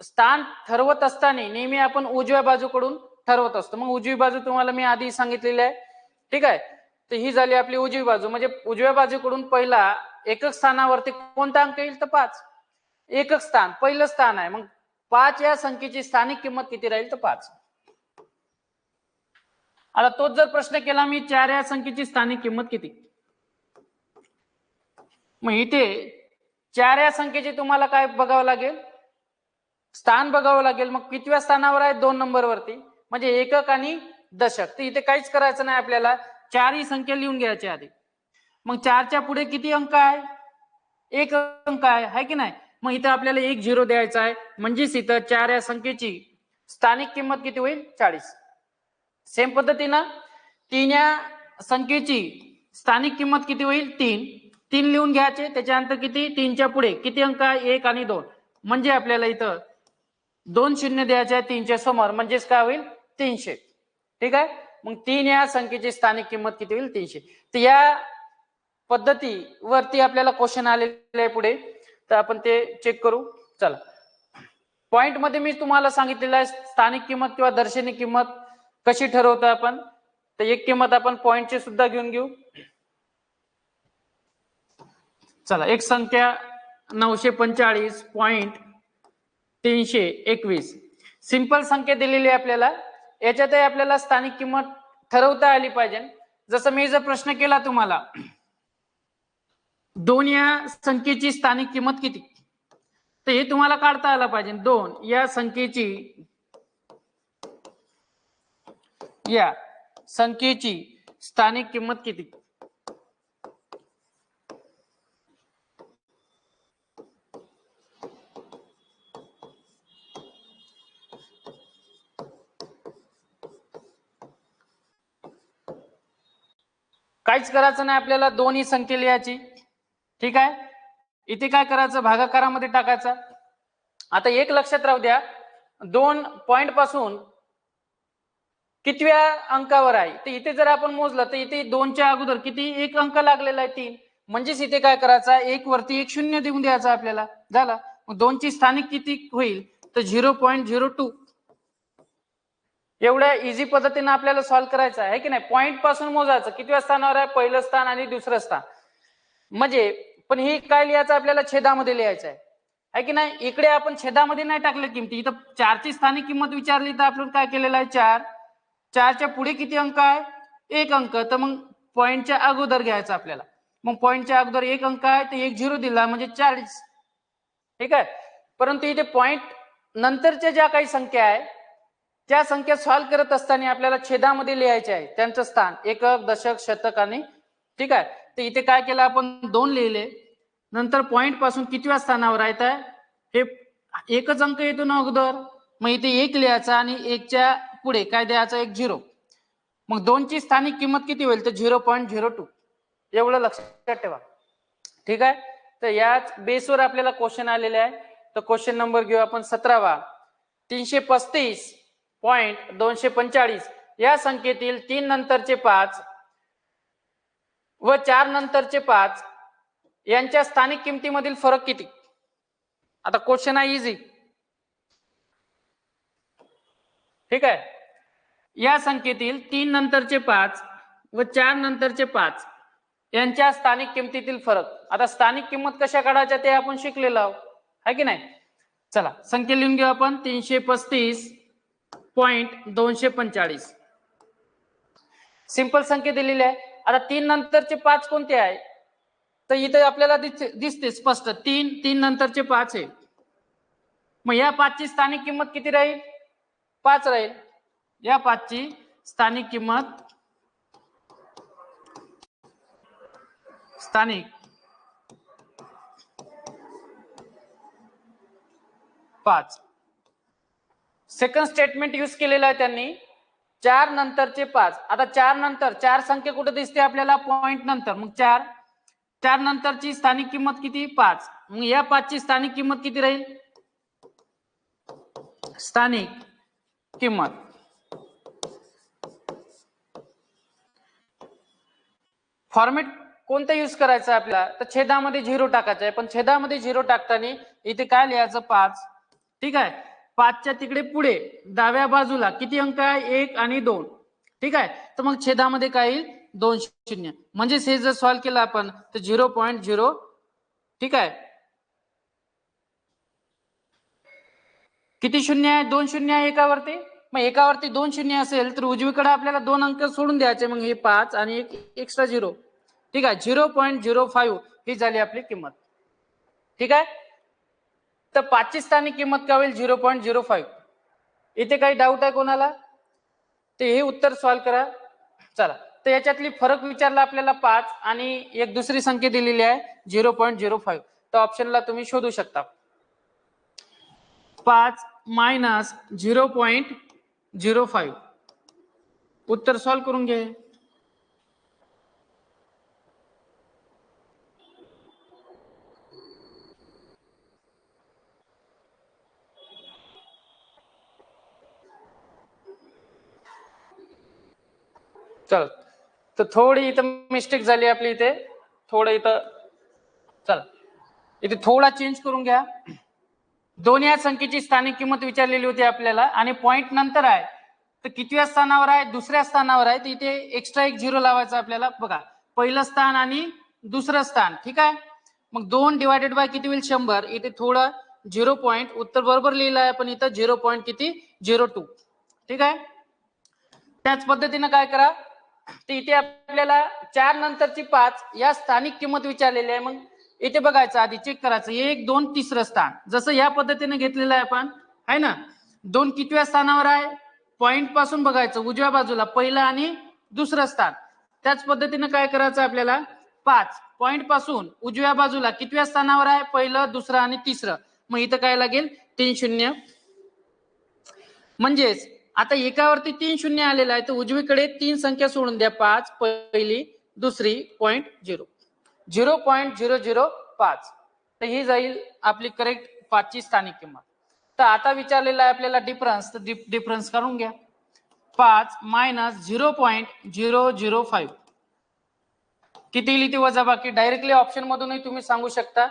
स्थान ठरवत असताना नेहमी आपण उजव्या बाजूकडून ठरवत असतो. मग उजवी बाजू तुम्हाला मी आधी सांगितलेली आहे, ठीक आहे. तर ही झाली आपली उजवी बाजू, म्हणजे उजव्या बाजूकडून पहिला एकक स्थानावरती कोणता अंक येईल, तर 5. एकक स्थान पहिलं स्थान आहे. मग 5 या संख्येची स्थानिक किंमत किती राहील, तर 5. आता तोच जर प्रश्न केला मी, 4 या संख्येची स्थानिक किंमत किती, मग इथे 4 या संख्येची तुम्हाला काय बघावं लागेल, स्थान बघावं लागेल. मग कितव्या स्थानावर आहे, 2 नंबरवरती, म्हणजे एकक आणि दशक. तर इथे काहीच करायचं नाही आपल्याला, 4 ही संख्या लिहून घ्यायची आधी. मग 4च्या पुढे किती अंक आहे, एक अंक आहे की नाही. मग इथं आपल्याला 1 0 द्यायचा आहे, म्हणजेच इथं 4 या संख्येची स्थानिक किंमत किती होईल, 40. सेम पद्धतीनं 3 या संख्येची स्थानिक किंमत किती होईल, 3 लिहून घ्यायचे. त्याच्यानंतर किती, 3च्या पुढे किती अंक आहे, 1 आणि 2, म्हणजे आपल्याला इथं 2 शून्य द्यायचे आहे 3च्या समोर, म्हणजेच काय होईल, 300. ठीक आहे. मग 3 या संख्येची स्थानिक किंमत किती होईल, 300. तर या पद्धतीवरती आपल्याला क्वेश्चन आलेले आहे पुढे, तर आपण ते चेक करू. चला, पॉइंट मध्ये मी तुम्हाला सांगितलेलं आहे स्थानिक किंमत किंवा दर्शनी किंमत कशी ठरवतो आपण. तर एक किंमत आपण पॉइंटची सुद्धा घेऊन घेऊ. चला, एक संख्या 945.321 सिंपल संख्या दिलेली आहे आपल्याला. याच्यातही आपल्याला स्थानिक किंमत ठरवता आली पाहिजे. जसं मी जर प्रश्न केला तुम्हाला, 2 या संख्येची स्थानिक किंमत किती, तर हे तुम्हाला काढता आलं पाहिजे. 2 या संख्येची स्थानिक किंमत किती. काहीच करायचं नाही आपल्याला, 2 ही संख्या लिहायची. ठीक आहे. इथे काय करायचं, भागाकारामध्ये टाकायचा. आता एक लक्षात राहू द्या, 2 पॉइंट पासून कितव्या अंकावर आहे, तर इथे जर आपण मोजलं तर इथे 2च्या अगोदर किती, एक अंक लागलेला आहे, 3. म्हणजेच इथे काय करायचा, 1 वरती 1 शून्य देऊन द्यायचा आपल्याला, झाला. मग 2 ची स्थानिक किती होईल, तर 0.02. एवढ्या इझी पद्धतीने आपल्याला सॉल्व्ह करायचं आहे की नाही. पॉइंट पासून मोजायचं, कितव्या स्थानावर आहे, पहिलं स्थान आणि दुसरं स्थान. म्हणजे पण हे काय लिहायचं आपल्याला, छेदामध्ये लिहायचं आहे की नाही. इकडे आपण छेदामध्ये नाही टाकलं किमती, इथं 4 ची स्थानिक किंमत विचारली तर आपण काय केलेलं आहे, 4च्या पुढे किती अंक आहे, 1 अंक. तर मग पॉइंटच्या अगोदर घ्यायचं आपल्याला. मग पॉइंटच्या अगोदर 1 अंक आहे, तर 1 0 दिला म्हणजे 40. ठीक आहे. परंतु इथे पॉइंट नंतरच्या ज्या काही संख्या आहे त्या संख्या सॉल्व्ह करत असताना आपल्याला छेदामध्ये लिहायचे आहे त्यांचं स्थान, एकक, दशक, शतक आणि. ठीक आहे. तर इथे काय केलं आपण, 2 लिहिले. नंतर पॉइंट पासून कितव्या स्थानावर आहे, हे एकच अंक येतो ना अगोदर, मग इथे 1 लिहायचा आणि 1च्या पुढे काय द्यायचं, 1 0. मग 2 ची स्थानिक किंमत किती होईल, तर 0.02. एवढं लक्षात ठेवा. ठीक आहे. तर याच बेसवर आपल्याला क्वेश्चन आलेले आहे. तर क्वेश्चन नंबर घेऊ आपण 17वा. 335.245 या संख्येतील 3 नंतरचे 5 व 4 नंतरचे 5 यांच्या स्थानिक किमतीमधील फरक किती? आता क्वेश्चन आहे इझी. ठीक आहे. या संख्येतील 3 नंतरचे 5 व 4 नंतरचे 5 यांच्या स्थानिक किमतीतील फरक. आता स्थानिक किंमत कशा काढायच्या ते आपण शिकलेलो आहोत, आहे की नाही? चला संख्या लिहून घेऊ आपण. 335.245 सिंपल संख्या दिलेली आहे. आता 3 नंतरचे 5 कोणते आहे? तर इथे आपल्याला दिसते स्पष्ट 3 नंतरचे 5 आहे. मग या 5 ची स्थानिक किंमत किती राहील? 5 राहील. या 5 ची स्थानिक किंमत स्थानिक 5. सेकंड स्टेटमेंट यूज केलेलं आहे त्यांनी. 4 नंतरचे 5. आता 4 नंतर 4 संख्या कुठे दिसते आपल्याला? पॉइंट नंतर. मग 4 नंतरची स्थानिक किंमत किती? 5. मग या 5 ची स्थानिक किंमत किती राहील? स्थानिक किंमत फॉर्मेट कोणतं यूज करायचं आपल्याला? तर छेदामध्ये 0 टाकायचं आहे. पण छेदामध्ये 0 टाकताना इथे काय लिहायचं? 5. ठीक आहे. 5च्या तिकडे पुढे डाव्या बाजूला किती अंक आहे? 1 आणि 2. ठीक आहे. तर मग छेदामध्ये काय येईल? 2 शून्य. म्हणजे हे जर सॉल्व्ह केलं आपण तर 0.0. ठीक आहे. किती शून्य आहे? 2 शून्य आहे एकावरती. मग एकावरती 2 शून्य असेल तर उजवीकडे आपल्याला 2 अंक सोडून द्यायचे. मग हे 5 आणि एक एक्स्ट्रा 0. ठीक आहे. 0.05 ही झाली आपली किंमत. ठीक आहे. तर 5 ची स्थानिक किंमत काय होईल? 0.05. इथे काही डाऊट आहे कोणाला? तर हे उत्तर सॉल्व्ह करा. चला तर याच्यातली फरक विचारला आपल्याला 5 आणि एक दुसरी संख्या दिलेली आहे 0.05. तर ऑप्शनला तुम्ही शोधू शकता. 5 मायनस 0.05 उत्तर सॉल्व्ह करून घे. चल तर थोडी इथं मिस्टेक झाली आपली. इथे थोडं इथं चला इथे थोडा चेंज करून घ्या. दोन या संख्येची स्थानिक किंमत विचारलेली होती आपल्याला आणि पॉइंट नंतर आहे तर कितव्या स्थानावर आहे? दुसऱ्या स्थानावर आहे. तर इथे एक्स्ट्रा एक 0 लावायचा आपल्याला. बघा पहिलं स्थान आणि दुसरं स्थान. ठीक आहे. मग 2 डिवायडेड बाय किती होईल? 100. इथे थोडं 0 पॉइंट उत्तर बरोबर लिहिलं आहे पण इथं 0 पॉइंट किती? 02. ठीक आहे. त्याच पद्धतीने काय करा तर इथे आपल्याला 4 नंतरची 5 या स्थानिक किंमत विचारलेली आहे. मग इथे बघायचं आधी चेक करायचं 1 2 तिसरं स्थान जसं या पद्धतीने घेतलेलं आहे आपण, आहे ना. 2 कितव्या स्थानावर आहे? पॉइंट पासून बघायचं उजव्या बाजूला पहिलं आणि दुसरं स्थान. त्याच पद्धतीने काय करायचं आपल्याला 5 पॉइंट पासून उजव्या बाजूला कितव्या स्थानावर आहे? पहिलं दुसरं आणि तिसरं. मग इथं काय लागेल? 3 शून्य. म्हणजेच आता एकावरती 3 शून्य आलेला आहे तर उजवीकडे 3 संख्या सोडून द्या. 5 पहिली दुसरी 0.005. तर ही जाईल आपली करेक्ट 5 ची स्थानिक किंमत. तर आता विचारलेला आहे आपल्याला डिफरन्स. तर डिफरन्स काढून घ्या. 5 मायनस 0.005 किती येईल? इथे वजा बाकी डायरेक्टली ऑप्शन मधूनही तुम्ही सांगू शकता.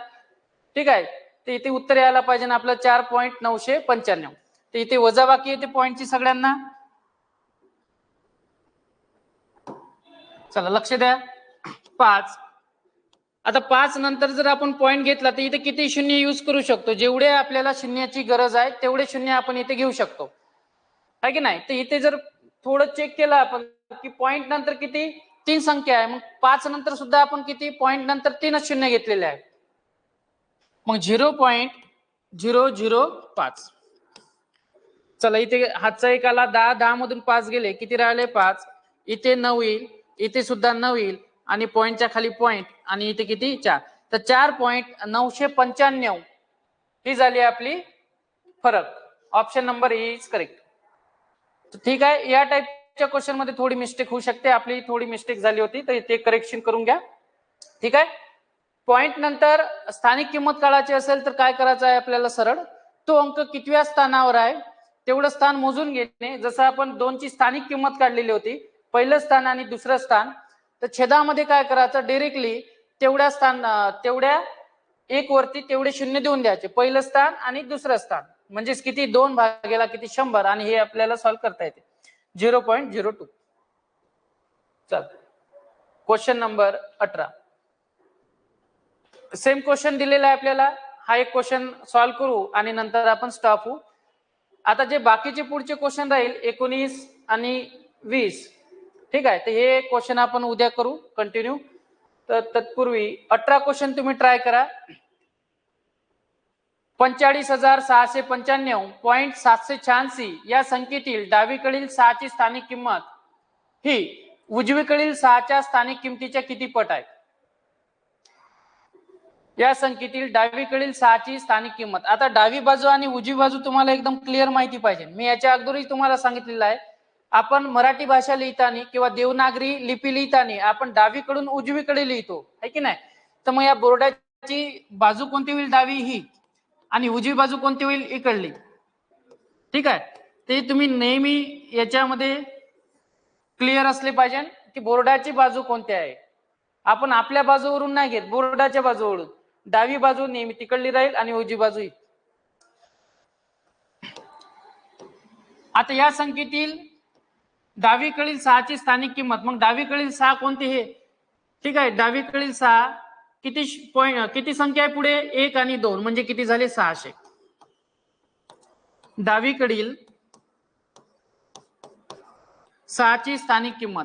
ठीक आहे. तर इथे उत्तर यायला पाहिजे ना आपलं 4.995. तर इथे वजा बाकी येते पॉइंटची सगळ्यांना. चला लक्ष द्या. 5 आता 5 नंतर जर आपण पॉइंट घेतला तर इथे किती शून्य यूज करू शकतो? जेवढे आपल्याला शून्याची गरज आहे तेवढे शून्य आपण इथे घेऊ शकतो, आहे की नाही. तर इथे जर थोडं चेक केलं आपण की पॉइंट नंतर किती 3 संख्या आहे. मग 5 नंतर सुद्धा आपण किती पॉइंट नंतर 3च शून्य घेतलेले आहे. मग 0.005. चला इथे हातचा एक आला 10 मधून 5 गेले किती राहिले? 5. इथे 9 येईल, इथे सुद्धा 9 येईल आणि पॉइंटच्या खाली पॉइंट आणि इथे किती? 4. तर 4.995 ही झाली आपली फरक. Option number A is correct. ठीक आहे. या टाइपच्या क्वेश्चन मध्ये थोडी मिस्टेक होऊ शकते. आपली थोडी मिस्टेक झाली होती तर ते करेक्शन करून घ्या. ठीक आहे. पॉइंट नंतर स्थानिक किंमत काढायची असेल तर काय करायचं आहे आपल्याला? सरळ तो अंक कितव्या स्थानावर आहे तेवढं स्थान मोजून घेणे. जसं आपण 2 ची स्थानिक किंमत काढलेली होती, पहिलं स्थान आणि दुसरं स्थान. तर छेदामध्ये काय करायचं, डायरेक्टली तेवढ्या एक वरती तेवढे शून्य देऊन द्यायचे, पहिलं स्थान आणि दुसरं स्थान, म्हणजेच किती 2 भागेला किती 100, आणि हे आपल्याला सॉल्व्ह करता येते 0.02. चल क्वेश्चन नंबर 18. सेम क्वेश्चन दिलेला आहे आपल्याला, हा एक क्वेश्चन सॉल्व्ह करू आणि नंतर आपण स्टॉप होऊ. आता जे बाकीचे पुढचे क्वेश्चन राहील 19 आणि 20, ठीक आहे, तर हे क्वेश्चन आपण उद्या करू कंटिन्यू. तर तत्पूर्वी 18 क्वेश्चन तुम्ही ट्राय करा. 45,695.786 या संख्येतील डावीकडील 6ची स्थानिक किंमत ही उजवीकडील 6च्या स्थानिक किमतीच्या किती पट आहे? या संख्येतील डावीकडील 6ची स्थानिक किंमत. आता डावी बाजू आणि उजवी बाजू तुम्हाला एकदम क्लिअर माहिती पाहिजे. मी याच्या अगोदरही तुम्हाला सांगितलेलं आहे, आपण मराठी भाषा लिहिताना किंवा देवनागरी लिपी लिहिताना आपण डावीकडून उजवीकडे लिहितो, है की नाही? तर मग या बोर्डाची बाजू कोणती होईल? डावी ही, आणि उजवी बाजू कोणती होईल? इकडली. ठीक आहे, ते तुम्ही नेहमी याच्यामध्ये क्लिअर असले पाहिजे की बोर्डाची बाजू कोणती आहे. आपण आपल्या बाजूवरून नाही घेत, बोर्डाच्या बाजूवरून. डावी बाजू नेहमी तिकडली राहील आणि उजवी बाजू ही. आता या संख्येतील डावीकडील 6ची स्थानिक किंमत, मग डावीकडील 6 कोणती हे? ठीक आहे, डावीकडील 6 किती संख्या आहे पुढे? 1 आणि 2, म्हणजे किती झाले? 600. डावीकडील 6ची स्थानिक किंमत.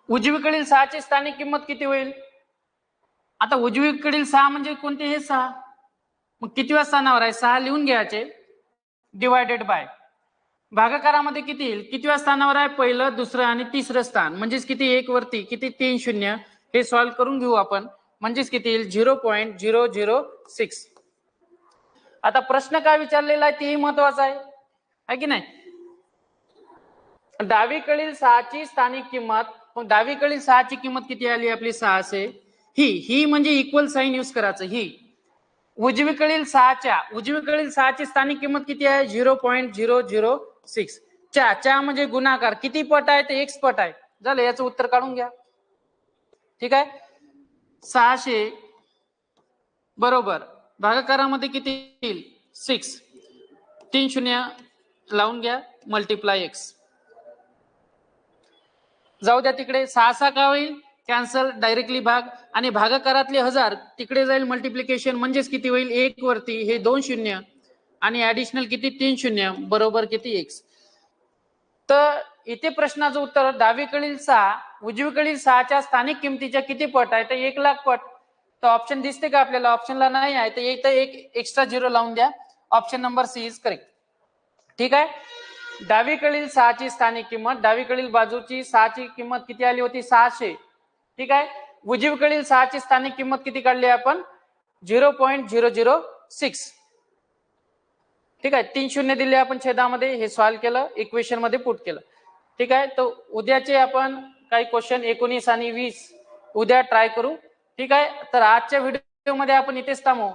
उजवीकडील 6ची स्थानिक किंमत किती होईल? आता उजवीकडील 6 म्हणजे कोणते? हे 6. मग कितव्या स्थानावर आहे? 6 लिहून घ्यायचे, डिवायडेड बाय भागाकारामध्ये किती येईल? कितव्या स्थानावर आहे? पहिलं, दुसरं आणि तिसरं स्थान, म्हणजेच किती? 1 वरती किती? 3 शून्य. हे सॉल्व्ह करून घेऊ आपण, म्हणजेच किती येईल? 0.006. आता प्रश्न काय विचारलेला आहे तेही महत्वाचं आहे की नाही? डावीकडील 6ची स्थानिक किंमत. मग डावीकडील 6ची किंमत किती आली आपली? 600. ही म्हणजे इक्वल साइन यूज करायचं. ही उजवीकडील 6ची स्थानिक किंमत किती आहे? 0.006. च्या म्हणजे गुणाकार, किती पट आहे? ते x पट आहे. झालं, याचं उत्तर काढून घ्या. ठीक आहे, 600 बरोबर भागाकारामध्ये किती येईल? 6. 3 शून्य लावून घ्या, मल्टिप्लाय x. जाऊ द्या तिकडे, 6 का होईल? कॅन्सल, डायरेक्टली भाग, आणि भागाकारातले 1000 तिकडे जाईल मल्टिप्लिकेशन, म्हणजेच किती होईल? 1 वरती हे 2 शून्य आणि ऍडिशनल किती? 3 शून्य, बरोबर किती? x. तर इथे प्रश्नाचं उत्तर डावीकडील 6 उजवीकडील 6च्या स्थानिक किमतीच्या किती पट आहे? तर 1 लाख पट. तर ऑप्शन दिसते का आपल्याला? ऑप्शनला नाही आहे, तर इथं एक एक्स्ट्रा 0 लावून द्या. Option number C is correct. ठीक आहे, डावीकडील 6ची स्थानिक किंमत, डावीकडील बाजूची 6ची किंमत किती आली होती? 600. ठीक आहे, उजवीकडील 6ची स्थानिक किंमत किती काढली आपण? 0.006. ठीक आहे, 3 शून्य दिले आपण छेदामध्ये, हे सॉल्व्ह केलं, इक्वेशन मध्ये पुट केलं. ठीक आहे, तर उद्याचे आपण काही क्वेश्चन 19 आणि 20 उद्या ट्राय करू. ठीक आहे, तर आजच्या व्हिडिओ मध्ये आपण इथेच थांबू.